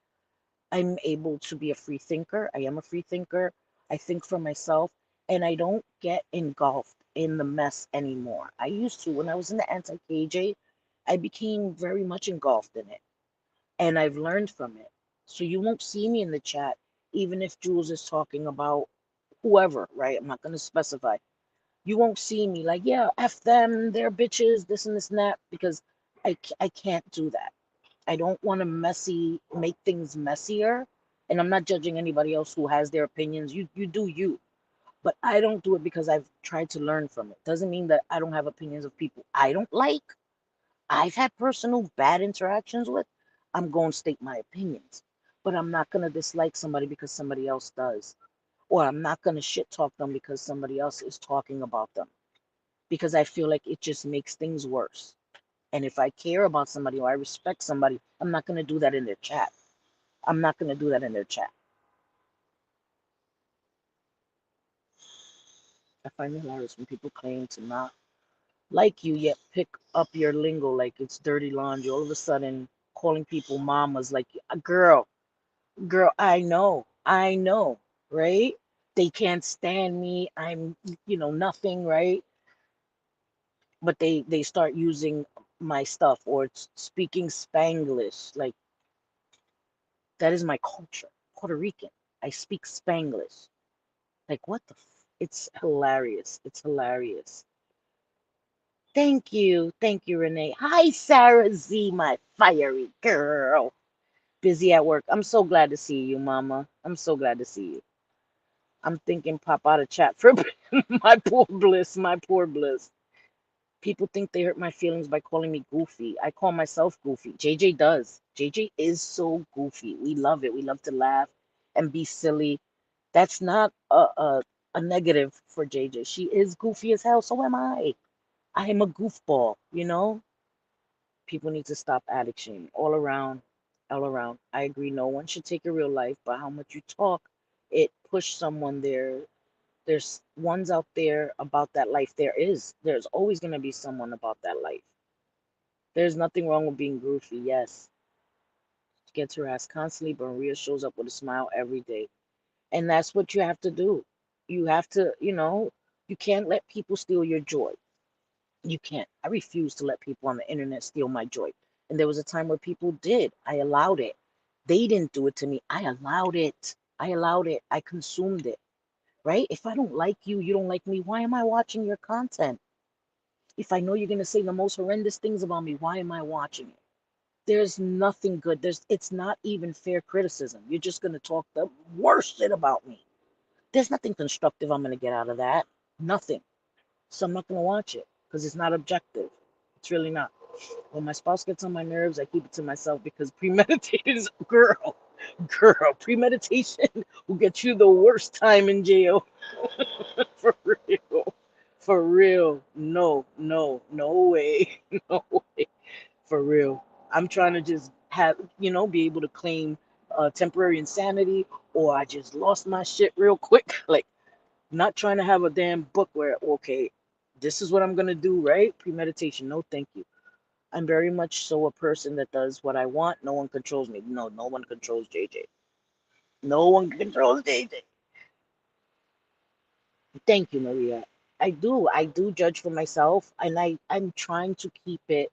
Speaker 2: I'm able to be a free thinker. I am a free thinker. I think for myself and I don't get engulfed in the mess anymore. I used to when I was in the anti-KJ. I became very much engulfed in it, and I've learned from it. So you won't see me in the chat, even if Jules is talking about whoever, right? I'm not going to specify. You won't see me like, yeah, F them, they're bitches, this and this and that, because I can't do that. I don't want to make things messier. And I'm not judging anybody else who has their opinions. You do you. But I don't do it because I've tried to learn from it. Doesn't mean that I don't have opinions of people I don't like. I've had personal bad interactions with. I'm going to state my opinions. But I'm not going to dislike somebody because somebody else does. Or I'm not going to shit talk them because somebody else is talking about them. Because I feel like it just makes things worse. And if I care about somebody or I respect somebody, I'm not going to do that in their chat. I'm not going to do that in their chat. I find it hilarious when people claim to not like you yet pick up your lingo like it's dirty laundry. All of a sudden, calling people mamas like, girl, girl, I know, right? They can't stand me. I'm, nothing, right? But they start using my stuff or speaking Spanglish. Like, that is my culture. Puerto Rican. I speak Spanglish. Like, what the it's hilarious. It's hilarious. Thank you, Renee. Hi, Sarah Z, my fiery girl. Busy at work. I'm so glad to see you, Mama. I'm so glad to see you. I'm thinking pop out of chat for my poor bliss, my poor bliss. People think they hurt my feelings by calling me goofy. I call myself goofy. JJ does. JJ is so goofy. We love it. We love to laugh and be silly. That's not a negative for JJ. She is goofy as hell. So am I. I am a goofball, People need to stop addict shaming all around, all around. I agree. No one should take a real life, but how much you talk, it push someone there. There's ones out there about that life. There's always going to be someone about that life. There's nothing wrong with being goofy. Yes, she gets harassed constantly, but Maria shows up with a smile every day. And that's what you have to do. You have to, you can't let people steal your joy. You can't. I refuse to let people on the internet steal my joy. And there was a time where people did. I allowed it. They didn't do it to me. I allowed it. I allowed it. I consumed it. Right? If I don't like you, you don't like me, why am I watching your content? If I know you're going to say the most horrendous things about me, why am I watching it? There's nothing good. It's not even fair criticism. You're just going to talk the worst shit about me. There's nothing constructive I'm going to get out of that. Nothing. So I'm not going to watch it because it's not objective. It's really not. When my spouse gets on my nerves, I keep it to myself because premeditated is girl, premeditation will get you the worst time in jail. For real. For real. No, no, no way. No way. For real. I'm trying to just have, be able to claim temporary insanity, or I just lost my shit real quick. Like, not trying to have a damn book where, okay, this is what I'm going to do, right? Premeditation. No, thank you. I'm very much so a person that does what I want. No one controls me. No, no one controls JJ. No one controls JJ. Thank you, Maria. I do judge for myself, and I'm trying to keep it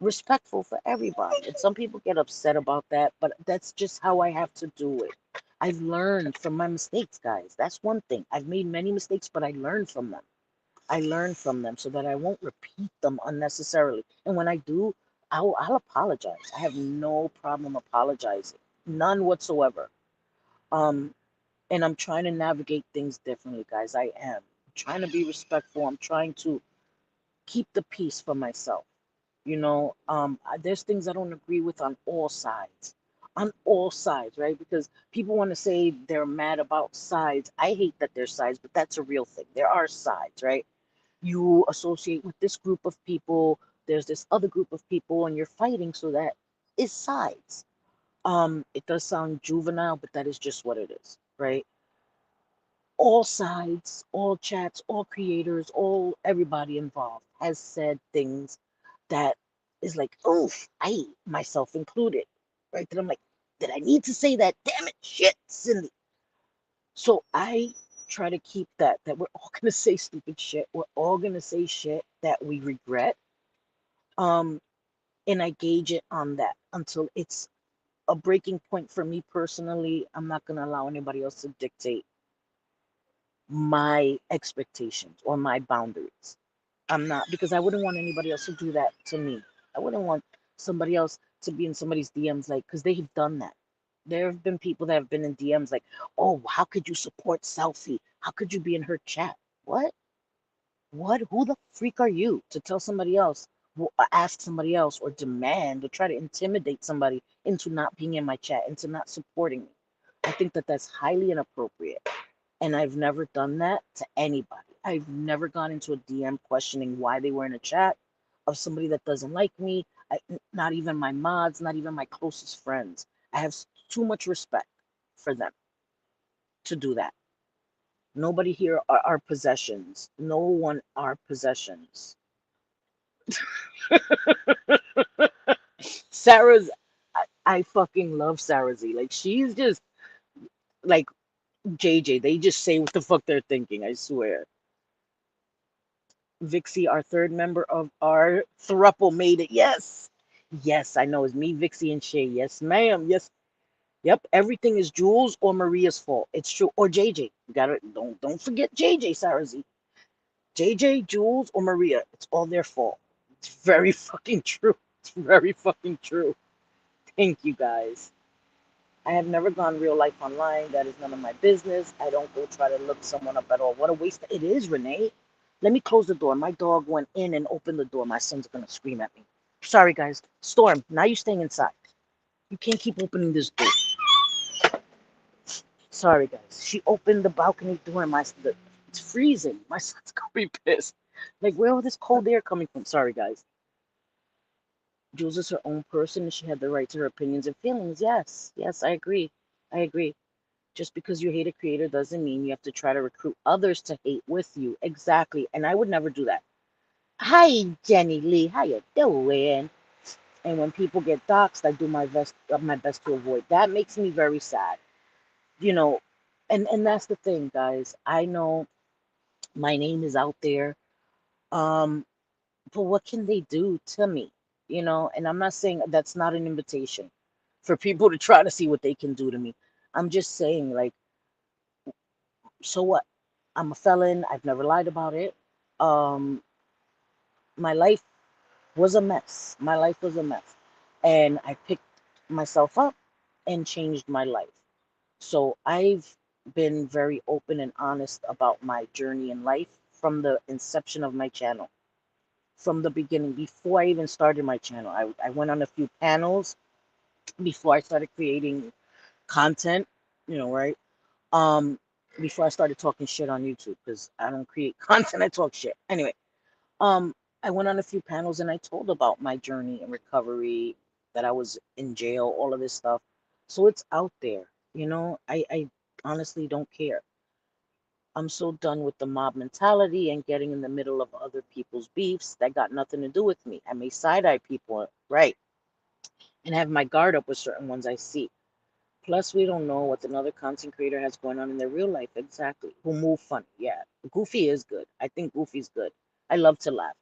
Speaker 2: respectful for everybody. And some people get upset about that, but that's just how I have to do it. I've learned from my mistakes, guys. That's one thing. I've made many mistakes, but I learned from them. I learn from them so that I won't repeat them unnecessarily. And when I do, I'll apologize. I have no problem apologizing, none whatsoever. Um, and I'm trying to navigate things differently, guys. I am I'm trying to be respectful. I'm trying to keep the peace for myself. There's things I don't agree with on all sides, right? Because people want to say they're mad about sides. I hate that there's sides, but that's a real thing. There are sides, right? You associate with this group of people, there's this other group of people, and you're fighting, so that is sides. It does sound juvenile, but that is just what it is, right? All sides, all chats, all creators, all everybody involved has said things that is like, oof, I myself included, right? That I'm like, did I need to say that? Damn it, shit, Cindy. So I try to keep that we're all gonna say stupid shit. We're all gonna say shit that we regret. Um, and I gauge it on that until it's a breaking point for me personally. I'm not going to allow anybody else to dictate my expectations or my boundaries. I'm not, because I wouldn't want anybody else to do that to me. I wouldn't want somebody else to be in somebody's DMs, like, because they've done that. There have been people that have been in DMs like, oh, how could you support Selfie? How could you be in her chat? What? What? Who the freak are you to tell somebody else, ask somebody else, or demand or try to intimidate somebody into not being in my chat, into not supporting me? I think that that's highly inappropriate. And I've never done that to anybody. I've never gone into a DM questioning why they were in a chat of somebody that doesn't like me. Not even my mods, not even my closest friends. I have too much respect for them to do that. Nobody here are our possessions. No one are possessions. Sarah's, I fucking love Sarah Z. Like, she's just like JJ. They just say what the fuck they're thinking, I swear. Vixie, our third member of our thruple, made it. Yes. Yes, I know. It's me, Vixie, and Shay. Yes, ma'am. Yes. Yep. Everything is Jules or Maria's fault. It's true. Or JJ. You gotta don't forget JJ, Sarah Z. JJ, Jules, or Maria. It's all their fault. It's very fucking true. It's very fucking true. Thank you guys. I have never gone real life online. That is none of my business. I don't go try to look someone up at all. What a waste it is, Renee. Let me close the door. My dog went in and opened the door. My son's gonna scream at me. Sorry, guys. Storm, now you're staying inside. You can't keep opening this door. Sorry, guys. She opened the balcony door and it's freezing. My son's gonna be pissed. Like, where all this cold air coming from? Sorry, guys. Jules is her own person and she had the right to her opinions and feelings. Yes, yes, I agree. I agree. Just because you hate a creator doesn't mean you have to try to recruit others to hate with you. Exactly. And I would never do that. Hi, Jenny Lee. How you doing? And when people get doxxed, I do my best to avoid. That makes me very sad. You know, and that's the thing, guys. I know my name is out there. Um, but what can they do to me? And I'm not saying that's not an invitation for people to try to see what they can do to me. I'm just saying, like, so what? I'm a felon. I've never lied about it. Um, my life was a mess. My life was a mess. And I picked myself up and changed my life. So I've been very open and honest about my journey in life from the inception of my channel, from the beginning, before I even started my channel. I went on a few panels before I started creating content, right? Um, Before I started talking shit on YouTube, because I don't create content, I talk shit. Anyway, um, I went on a few panels and I told about my journey in recovery, that I was in jail, all of this stuff. So it's out there, I honestly don't care. I'm so done with the mob mentality and getting in the middle of other people's beefs that got nothing to do with me. I may side eye people, right, and have my guard up with certain ones I see. Plus, we don't know what another content creator has going on in their real life. Exactly. Who move funny. Yeah. Goofy is good. I think Goofy's good. I love to laugh.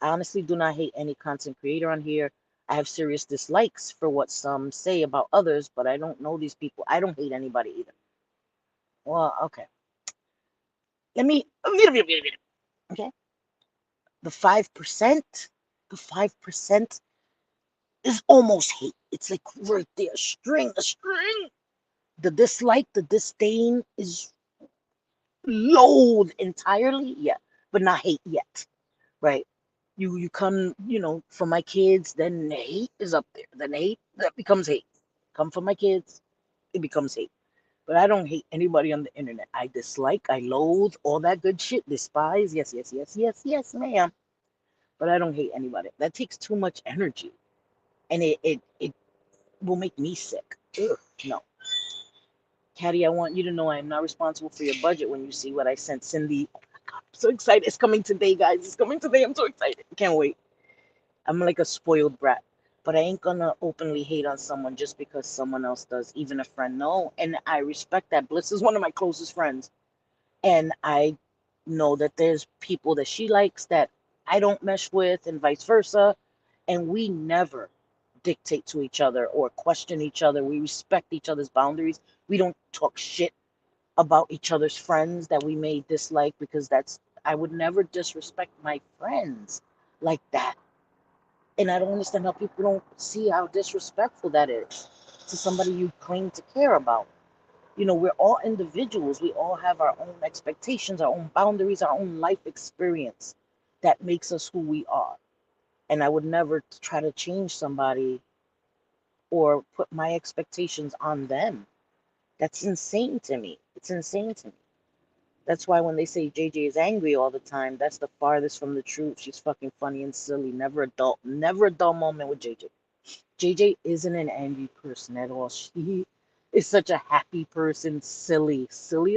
Speaker 2: I honestly do not hate any content creator on here. I have serious dislikes for what some say about others, but I don't know these people. I don't hate anybody either. Well, okay. Let me. Okay. The 5%, the 5% is almost hate. It's like right there. A string. The dislike, the disdain is loathe entirely, yeah, but not hate yet, right? You come, for my kids, then hate is up there. Then hate, that becomes hate. Come for my kids, it becomes hate. But I don't hate anybody on the internet. I dislike, I loathe, all that good shit, despise, yes, yes, yes, yes, yes, ma'am. But I don't hate anybody. That takes too much energy. And it will make me sick. Ugh, no. Caddy, I want you to know I am not responsible for your budget when you see what I sent Cindy. Oh my God, I'm so excited. It's coming today, guys. It's coming today. I'm so excited. Can't wait. I'm like a spoiled brat. But I ain't gonna openly hate on someone just because someone else does, even a friend. No. And I respect that. Bliss is one of my closest friends. And I know that there's people that she likes that I don't mesh with, and vice versa. And we never dictate to each other or question each other. We respect each other's boundaries. We don't talk shit about each other's friends that we may dislike, because I would never disrespect my friends like that. And I don't understand how people don't see how disrespectful that is to somebody you claim to care about. We're all individuals. We all have our own expectations, our own boundaries, our own life experience that makes us who we are. And I would never try to change somebody or put my expectations on them. That's insane to me. It's insane to me. That's why when they say JJ is angry all the time, that's the farthest from the truth. She's fucking funny and silly. Never a dull moment with JJ. JJ isn't an angry person at all. She is such a happy person, silly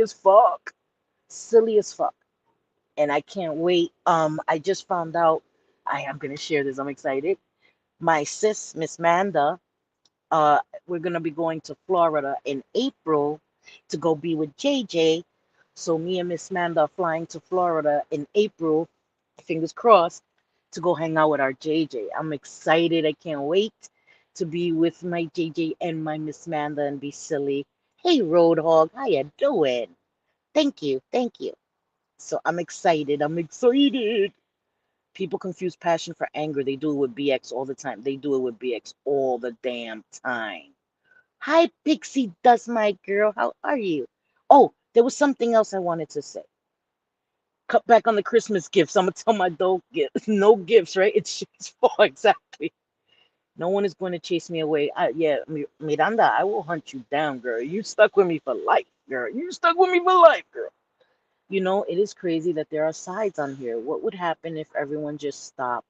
Speaker 2: as fuck. Silly as fuck. And I can't wait. I just found out, I am gonna share this. I'm excited. My sis, Miss Manda, uh, we're gonna be going to Florida in April to go be with JJ. So me and Miss Manda are flying to Florida in April, fingers crossed, to go hang out with our JJ. I'm excited. I can't wait to be with my JJ and my Miss Manda and be silly. Hey, Roadhog, how you doing? Thank you, thank you. So I'm excited. I'm excited. People confuse passion for anger. They do it with BX all the time. They do it with BX all the damn time. Hi, Pixie Dust, my girl. How are you? Oh, there was something else I wanted to say. Cut back on the Christmas gifts. I'm gonna tell my dog gifts. No gifts, right? It's just for exactly. No one is going to chase me away. Yeah, Miranda, I will hunt you down, girl. You stuck with me for life, girl. You stuck with me for life, girl. It is crazy that there are sides on here. What would happen if everyone just stopped?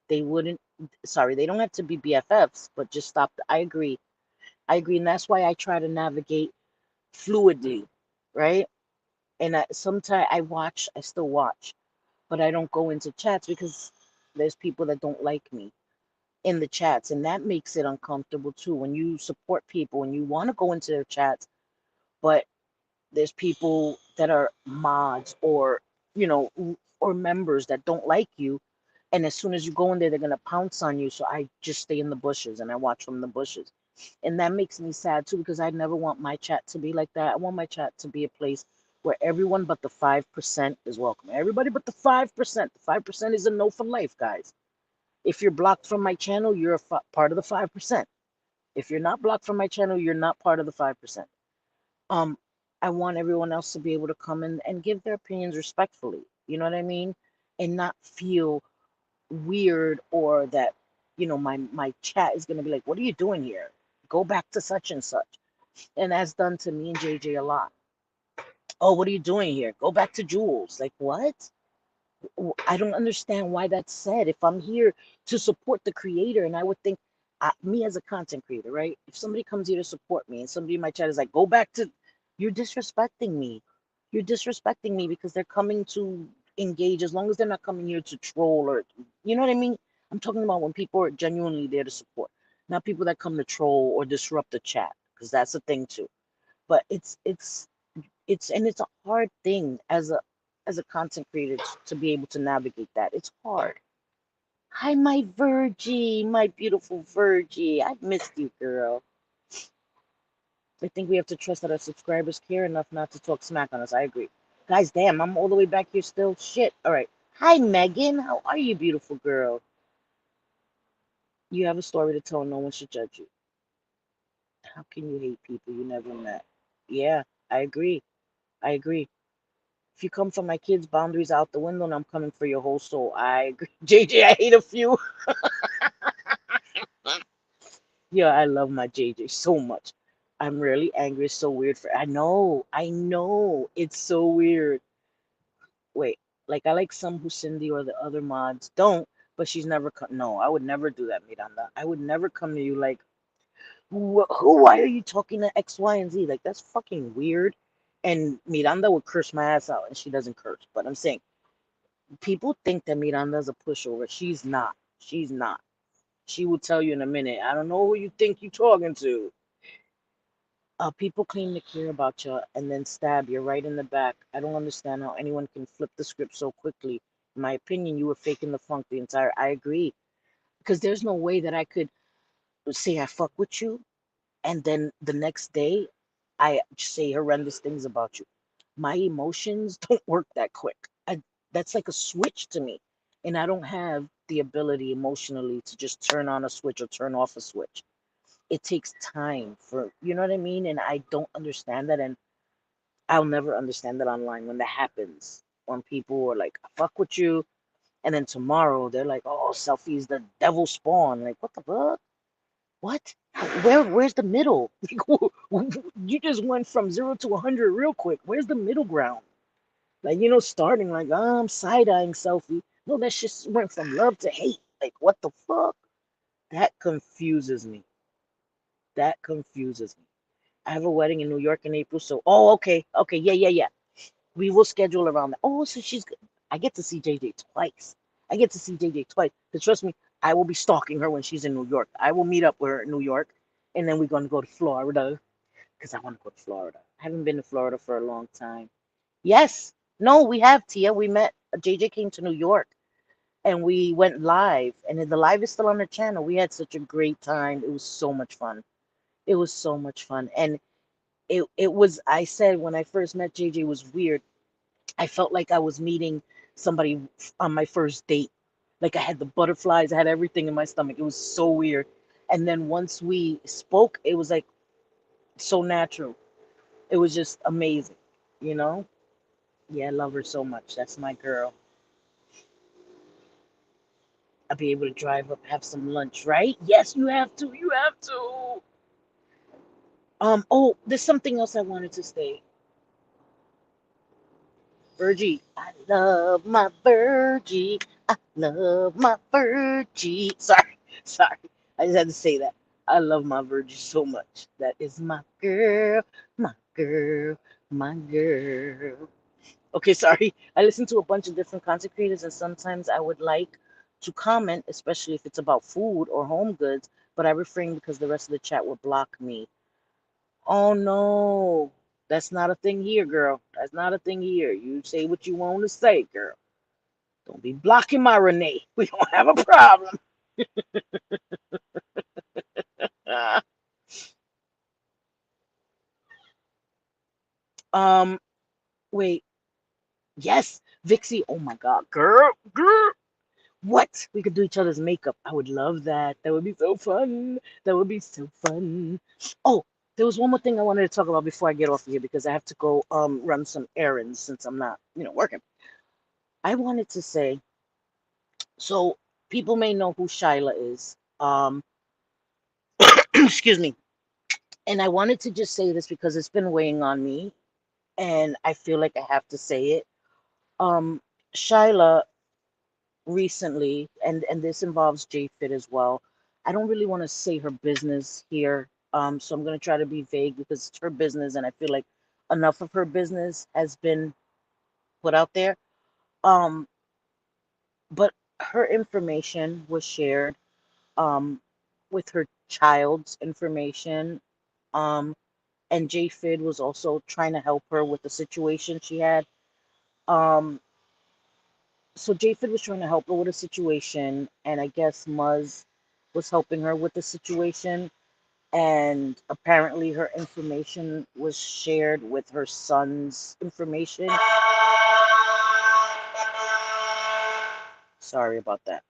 Speaker 2: They wouldn't, sorry, they don't have to be BFFs, but just stop. I agree. I agree. And that's why I try to navigate fluidly, right? And sometimes I still watch, but I don't go into chats because there's people that don't like me in the chats. And that makes it uncomfortable too. When you support people and you want to go into their chats, but there's people that are mods you know, or members that don't like you. And as soon as you go in there, they're going to pounce on you. So I just stay in the bushes and I watch from the bushes. And that makes me sad too, because I never want my chat to be like that. I want my chat to be a place where everyone but the 5% is welcome. Everybody but the 5%. The 5% is a no for life, guys. If you're blocked from my channel, you're part of the 5%. If you're not blocked from my channel, you're not part of the 5%. um I want everyone else to be able to come in and give their opinions respectfully. You know what I mean? And not feel weird, or that my chat is going to be like, what are you doing here? Go back to such and such. And that's done to me and JJ a lot. Oh, what are you doing here? Go back to Jules. Like, what? I don't understand why that's said. If I'm here to support the creator, and I would think, me as a content creator, right? If somebody comes here to support me and somebody in my chat is like, go back to, you're disrespecting me. You're disrespecting me because they're coming to engage, as long as they're not coming here to troll or, you know what I mean? I'm talking about when people are genuinely there to support, not people that come to troll or disrupt the chat, because that's a thing too. But it's a hard thing as a content creator to be able to navigate that. It's hard. Hi, my Virgie, my beautiful Virgie. I've missed you, girl. I think we have to trust that our subscribers care enough not to talk smack on us. I agree. Guys, damn, I'm all the way back here still. Shit. All right. Hi, Megan. How are you, beautiful girl? You have a story to tell. No one should judge you. How can you hate people you never met? Yeah, I agree. I agree. If you come for my kids' boundaries out the window, and I'm coming for your whole soul. I agree. JJ, I hate a few. Yeah, I love my JJ so much. I'm really angry. It's so weird I know. It's so weird. Wait, like I like some who Cindy or the other mods don't, but she's never come. No, I would never do that, Miranda. I would never come to you like, why are you talking to X, Y, and Z? Like, that's fucking weird. And Miranda would curse my ass out, and she doesn't curse. But I'm saying, people think that Miranda's a pushover. She's not. She's not. She will tell you in a minute. I don't know who you think you're talking to. People claim to care about you and then stab you right in the back. I don't understand how anyone can flip the script so quickly. In my opinion, you were faking the funk the entire. I agree. Because there's no way that I could say I fuck with you and then the next day I say horrendous things about you. My emotions don't work that quick. That's like a switch to me. And I don't have the ability emotionally to just turn on a switch or turn off a switch. It takes time for, you know what I mean? And I don't understand that. And I'll never understand that online when that happens. When people are like, I fuck with you. And then tomorrow they're like, oh, selfie's the devil spawn. Like, what the fuck? What? Where's the middle? You just went from 0 to 100 real quick. Where's the middle ground? Like, starting like, oh, I'm side-eyeing selfie. No, that just went from love to hate. Like, what the fuck? That confuses me. That confuses me. I have a wedding in New York in April, so okay, okay, yeah, yeah, yeah. We will schedule around that. Oh, so I get to see JJ twice. I get to see JJ twice. But trust me, I will be stalking her when she's in New York. I will meet up with her in New York, and then we're gonna go to Florida because I want to go to Florida. I haven't been to Florida for a long time. Yes, no, we have Tia. We met. JJ came to New York, and we went live, and the live is still on the channel. We had such a great time. It was so much fun. It was so much fun, and it was. I said when I first met JJ it was weird. I felt like I was meeting somebody on my first date. Like I had the butterflies, I had everything in my stomach. It was so weird. And then once we spoke, it was like so natural. It was just amazing, you know? Yeah, I love her so much. That's my girl. I'll be able to drive up, have some lunch, right? Yes, you have to. You have to. Oh, there's something else I wanted to say. Virgie, I love my Virgie. I love my Virgie. Sorry, sorry. I just had to say that. I love my Virgie so much. That is my girl, my girl, my girl. Okay, sorry. I listen to a bunch of different content creators, and sometimes I would like to comment, especially if it's about food or home goods, but I refrain because the rest of the chat will block me. Oh no, that's not a thing here, girl. That's not a thing here. You say what you want to say, girl. Don't be blocking my Renee. We don't have a problem. um, wait. Yes, Vixie. Oh my God, girl, girl. What? We could do each other's makeup. I would love that. That would be so fun. That would be so fun. Oh, there was one more thing I wanted to talk about before I get off of here because I have to go run some errands since I'm not, working. I wanted to say, so people may know who Shyla is. Excuse me. And I wanted to just say this because it's been weighing on me and I feel like I have to say it. Um, Shyla recently, and this involves JFit as well. I don't really want to say her business here. So I'm gonna try to be vague because it's her business and I feel like enough of her business has been put out there. Um, but her information was shared um with her child's information. Um, and JFid was also trying to help her with the situation she had. Um, so JFid was trying to help her with a situation, and I guess Muzz was helping her with the situation. And apparently, her information was shared with her son's information. Sorry about that.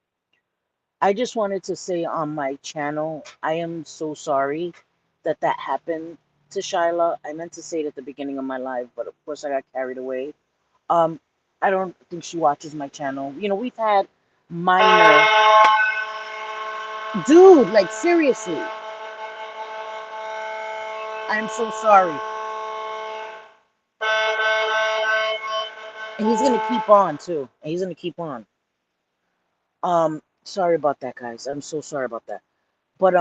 Speaker 2: I just wanted to say on my channel, I am so sorry that that happened to Shyla. I meant to say it at the beginning of my live, but of course I got carried away. Um, I don't think she watches my channel. We've had minor, dude, like seriously. I'm so sorry. And he's gonna keep on too. And he's gonna keep on. Sorry about that, guys. I'm so sorry about that. But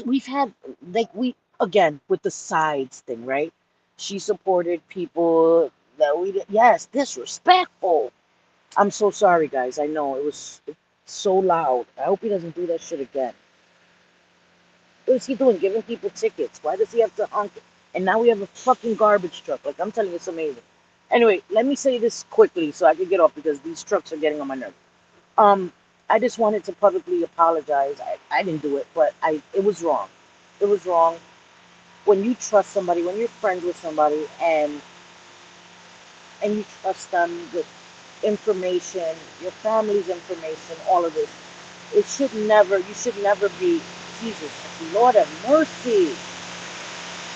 Speaker 2: we've had like we again with the sides thing, right? She supported people that we did. Yes, disrespectful. I'm so sorry, guys. I know it was so loud. I hope he doesn't do that shit again. What is he doing? Giving people tickets? Why does he have to honk? And now we have a fucking garbage truck. Like I'm telling you, it's amazing. Anyway, let me say this quickly so I can get off because these trucks are getting on my nerves. Um, I just wanted to publicly apologize. I didn't do it, but it was wrong. It was wrong. When you trust somebody, when you're friends with somebody, and you trust them with information, your family's information, all of this, it should never. You should never be. Jesus, Lord have mercy.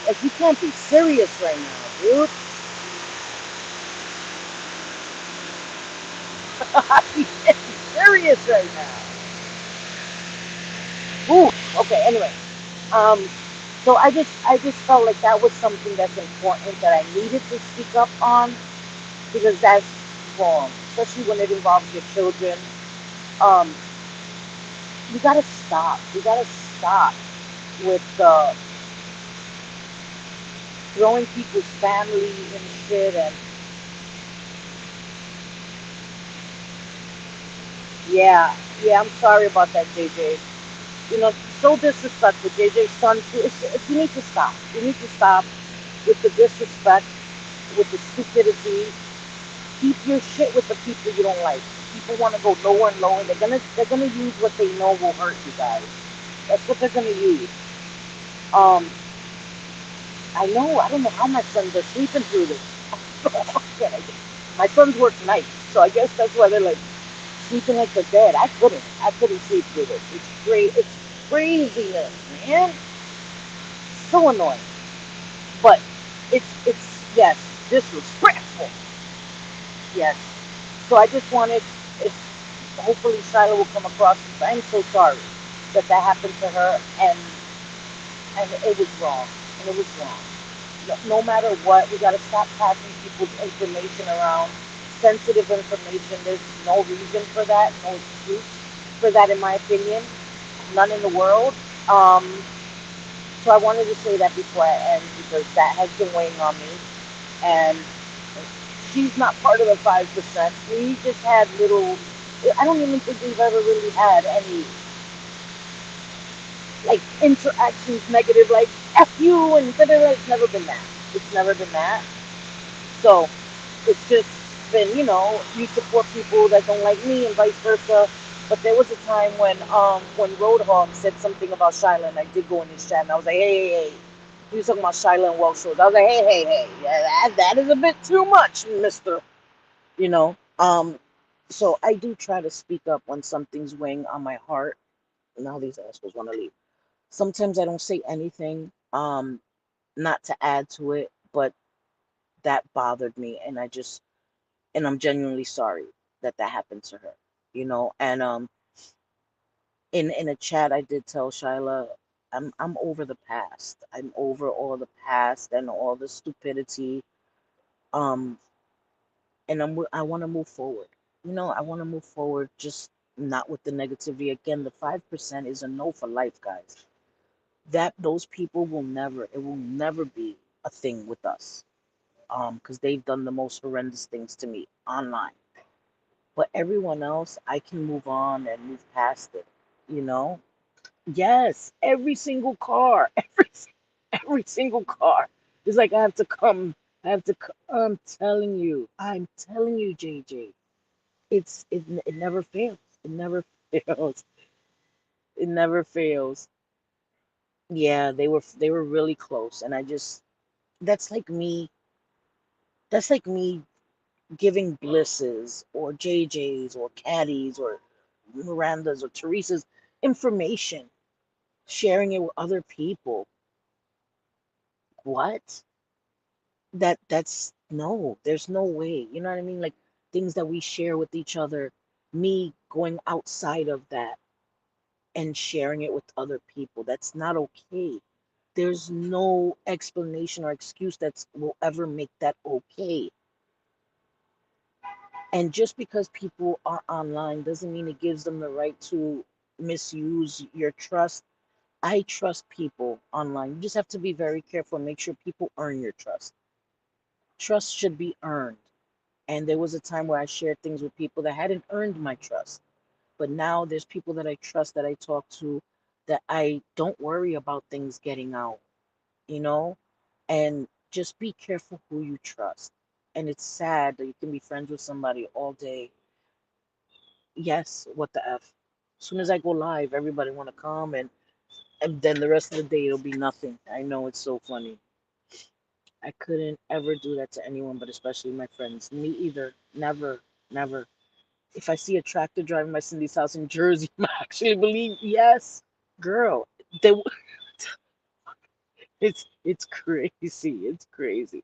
Speaker 2: Like you can't be serious right now, dude. You can't be serious right now. Ooh. Okay. Anyway. Um, so I just felt like that was something that's important that I needed to speak up on because that's wrong, especially when it involves your children. Um, you gotta stop. You gotta stop with throwing people's family and shit. And yeah, yeah, I'm sorry about that, JJ. You know, so disrespectful, JJ's son. You need to stop. You need to stop with the disrespect, with the stupidity. Keep your shit with the people you don't like. People want to go lower and lower. They're gonna use what they know will hurt you guys. That's what they're gonna use. Um, I know. I don't know how my sons are sleeping through this. My sons work nights, so I guess that's why they're like sleeping like they're dead. I couldn't. I couldn't sleep through this. It's great. It's craziness, man. So annoying. But it's yes, disrespectful. Yes. So I just wanted, if hopefully Shiloh will come across this. I'm so sorry that that happened to her, and it was wrong, and it was wrong. No matter what, we gotta stop passing people's information around, sensitive information. There's no reason for that, no excuse for that, in my opinion. None in the world. Um, so I wanted to say that before I end because that has been weighing on me, and she's not part of the 5%. We just had little. I don't even think we've ever really had any like interactions negative, like F you and da da da. It's never been that. It's never been that. So it's just been, you support people that don't like me and vice versa. But there was a time when Roadhog said something about Shyla, and I did go in his chat, and I was like, hey, hey, hey. He was talking about Shyla and Welsh Rose. I was like, hey, hey, hey, yeah, that is a bit too much, Mister. You know. So I do try to speak up when something's weighing on my heart. Now these assholes want to leave. Sometimes I don't say anything, not to add to it, but that bothered me, and I'm genuinely sorry that that happened to her. And in a chat, I did tell Shyla, I'm over the past. I'm over all the past and all the stupidity. Um, and I want to move forward. I want to move forward, just not with the negativity. Again, the 5% is a no for life, guys. That those people it will never be a thing with us. Because they've done the most horrendous things to me online. But everyone else, I can move on and move past it. You know? Yes, every single car, every single car. It's like I have to come. I have to. I'm telling you, JJ. It never fails. It never fails. It never fails. Yeah, they were really close, and I just that's like me. That's like me giving Blisses or JJ's or Caddies or Miranda's or Teresa's information, sharing it with other people. What? That's no, there's no way. You know what I mean? Like things that we share with each other, me going outside of that and sharing it with other people. That's not okay. There's no explanation or excuse that will ever make that okay. And just because people are online doesn't mean it gives them the right to misuse your trust. I trust people online. You just have to be very careful and make sure people earn your trust. Trust should be earned. And there was a time where I shared things with people that hadn't earned my trust. But now there's people that I trust, that I talk to, that I don't worry about things getting out, you know? And just be careful who you trust. And it's sad that you can be friends with somebody all day. Yes, what the F? As soon as I go live, everybody want to come, and then the rest of the day it'll be nothing. I know it's so funny. I couldn't ever do that to anyone, but especially my friends. Me either. Never, never. If I see a tractor driving by Cindy's house in Jersey, I actually believe, yes, girl. They, it's crazy. It's crazy.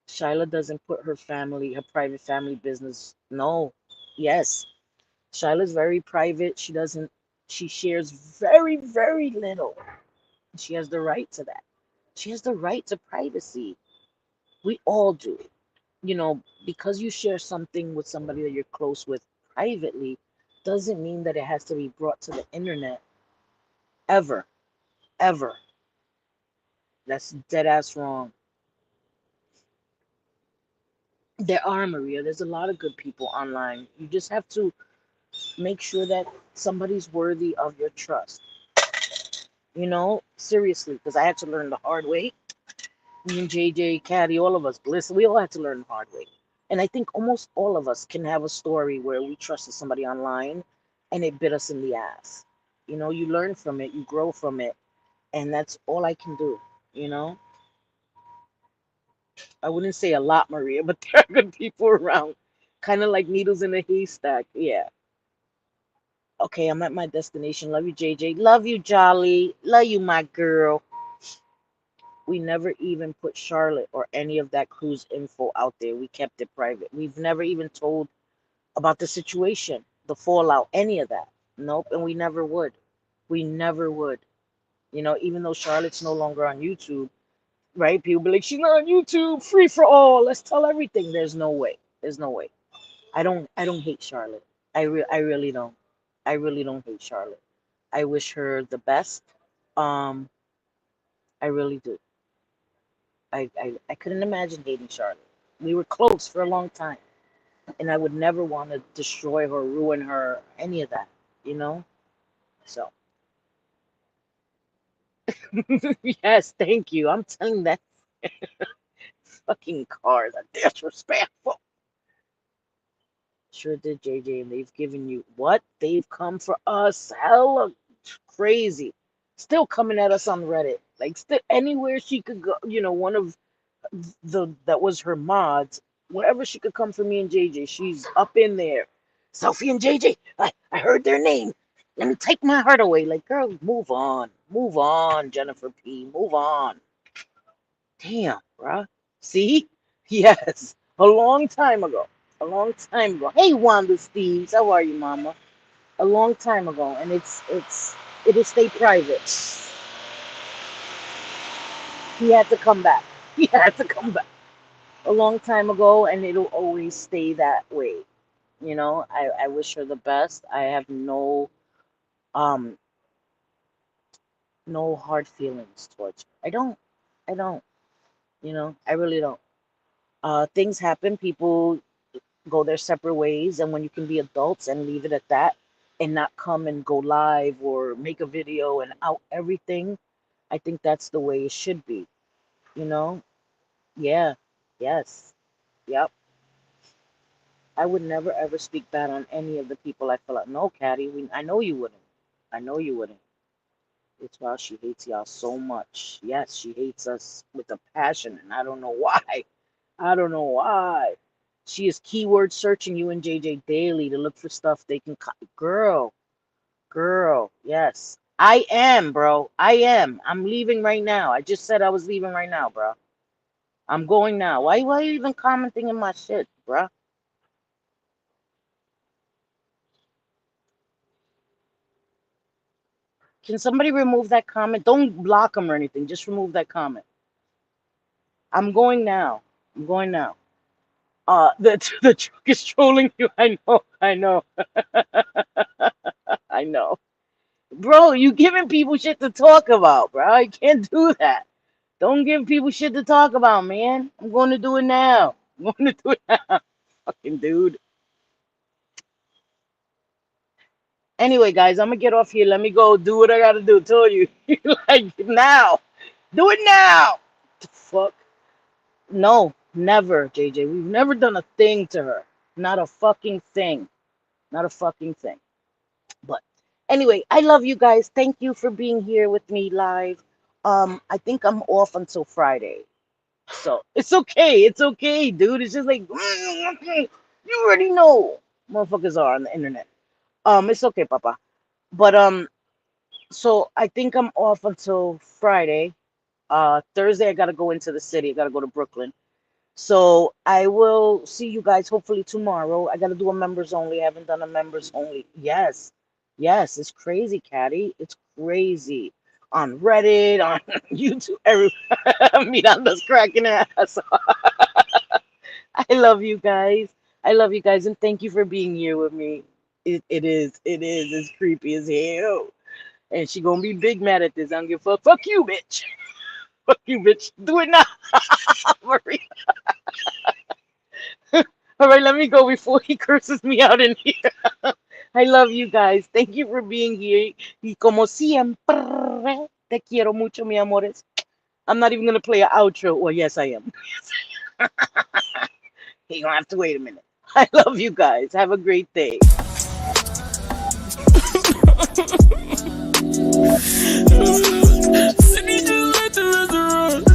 Speaker 2: Shyla doesn't put her family, her private family business. No. Yes. Shyla's very private. She doesn't, she shares very, very little. She has the right to that. She has the right to privacy. We all do. Because you share something with somebody that you're close with privately, doesn't mean that it has to be brought to the internet ever, ever. That's dead ass wrong. There are, Maria. There's a lot of good people online. You just have to make sure that somebody's worthy of your trust. Seriously, because I had to learn the hard way. Me and JJ, Caddy, all of us, Bliss, we all had to learn the hard way. And I think almost all of us can have a story where we trusted somebody online and it bit us in the ass. You learn from it, you grow from it, and that's all I can do. You know, I wouldn't say a lot, Maria, but there are good people around, kind of like needles in a haystack. Yeah. Okay, I'm at my destination. Love you, JJ. Love you, Jolly. Love you, my girl. We never even put Charlotte or any of that crew's info out there. We kept it private. We've never even told about the situation, the fallout, any of that. Nope, and we never would. We never would. Even though Charlotte's no longer on YouTube, right? People be like, she's not on YouTube, free for all. Let's tell everything. There's no way. There's no way. I don't hate Charlotte. I really don't. I really don't hate Charlotte. I wish her the best. Um, I really do. I couldn't imagine hating Charlotte. We were close for a long time, and I would never want to destroy her, ruin her, any of that, you know? So, yes, thank you. I'm telling that fucking cars are disrespectful. Sure did, JJ, and they've given you what? They've come for us. Hella crazy. Still coming at us on Reddit. Like, still anywhere she could go, one of that was her mods, wherever she could come for me and JJ, she's up in there. Sophie and JJ, I heard their name. Let me take my heart away. Like, girl, move on. Move on, Jennifer P. Move on. Damn, bruh. See? Yes. A long time ago. A long time ago. Hey, Wanda Steves. How are you, mama? A long time ago. And it'll stay private. He had to come back. He had to come back a long time ago, and it'll always stay that way. I wish her the best. I have um no hard feelings towards her. I don't. I really don't. Things happen. People go their separate ways, and when you can be adults and leave it at that, and not come and go live or make a video and out everything, I think that's the way it should be. You know? Yeah. Yes. Yep. I would never ever speak bad on any of the people I feel like. No, Caddy, I know you wouldn't. I know you wouldn't. It's why she hates y'all so much. Yes, she hates us with a passion, and I don't know why. I don't know why. She is keyword searching you and JJ daily to look for stuff they can. Girl, girl, yes. I am, bro. I am. I'm leaving right now. I just said I was leaving right now, bro. I'm going now. Why are you even commenting in my shit, bro? Can somebody remove that comment? Don't block them or anything. Just remove that comment. I'm going now. I'm going now. The truck is trolling you. I know. I know. I know. Bro, you giving people shit to talk about, bro. I can't do that. Don't give people shit to talk about, man. I'm going to do it now. I'm going to do it now. Fucking dude. Anyway, guys, I'm gonna get off here. Let me go do what I gotta do. Told you. Like now. Do it now. The fuck? No, never, JJ. We've never done a thing to her. Not a fucking thing. Not a fucking thing. But Anyway, I love you guys. Thank you for being here with me live. I think I'm off until Friday. So it's okay. It's okay, dude. It's just like you already know. Motherfuckers are on the internet. It's okay, Papa. But so I think I'm off until Friday. Thursday I gotta go into the city. I gotta go to Brooklyn. So I will see you guys hopefully tomorrow. I gotta do a members only. I haven't done a members only. Yes. Yes, it's crazy, Caddy. It's crazy. On Reddit, on YouTube, every Miranda's cracking ass. I love you guys. I love you guys, and thank you for being here with me. It's creepy as hell. And she gonna be big mad at this. I don't give a fuck. Fuck you, bitch. Fuck you, bitch. Do it now. Maria. All right, let me go before he curses me out in here. I love you guys. Thank you for being here. Y como siempre, te quiero mucho, mi amores. I'm not even gonna play an outro. Well, yes, I am. You're gonna have to wait a minute. I love you guys. Have a great day.
Speaker 1: Sydney just left the restaurant.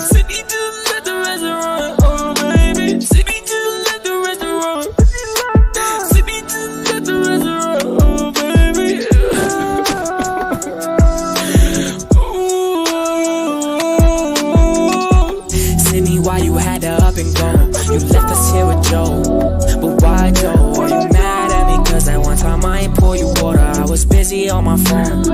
Speaker 1: Sydney just left the restaurant. Oh baby, Sydney just left the restaurant. Sydney just left the restaurant. Oh baby. Ooh. Sydney, why you had to up and go? You left us here with Joe. But why Joe? Are you mad at me? Cause that one time I ain't pour you water. I was busy on my phone.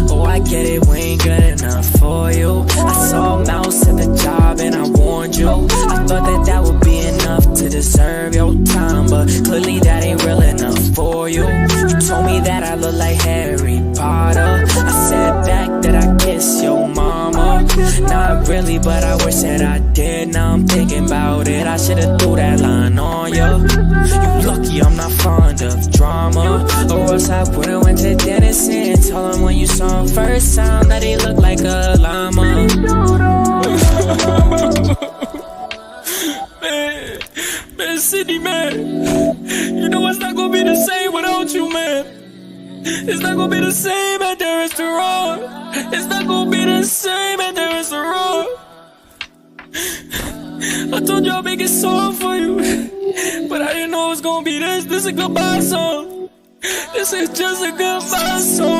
Speaker 1: Oh, I get it, we ain't good enough for you. I saw a mouse at the job and I warned you. I thought that that would be enough to deserve your time, but clearly that ain't real enough for you. You told me that I look like Harry Potter. I said back that I kiss your mama. Not really, but I wish that I did. Now I'm thinking about it. I should've threw that line on you. You lucky I'm not fond of drama, or else I would've went to Dennis and told him when you saw him first time that he looked like a llama. Man, Sydney, man, you know it's not gonna be the same without you, man. It's not gonna be the same at the restaurant. It's not gonna be the same at the restaurant. I told you I'll make a song for you, but I didn't know it was gonna be this. This is a goodbye song. This is just a goodbye song.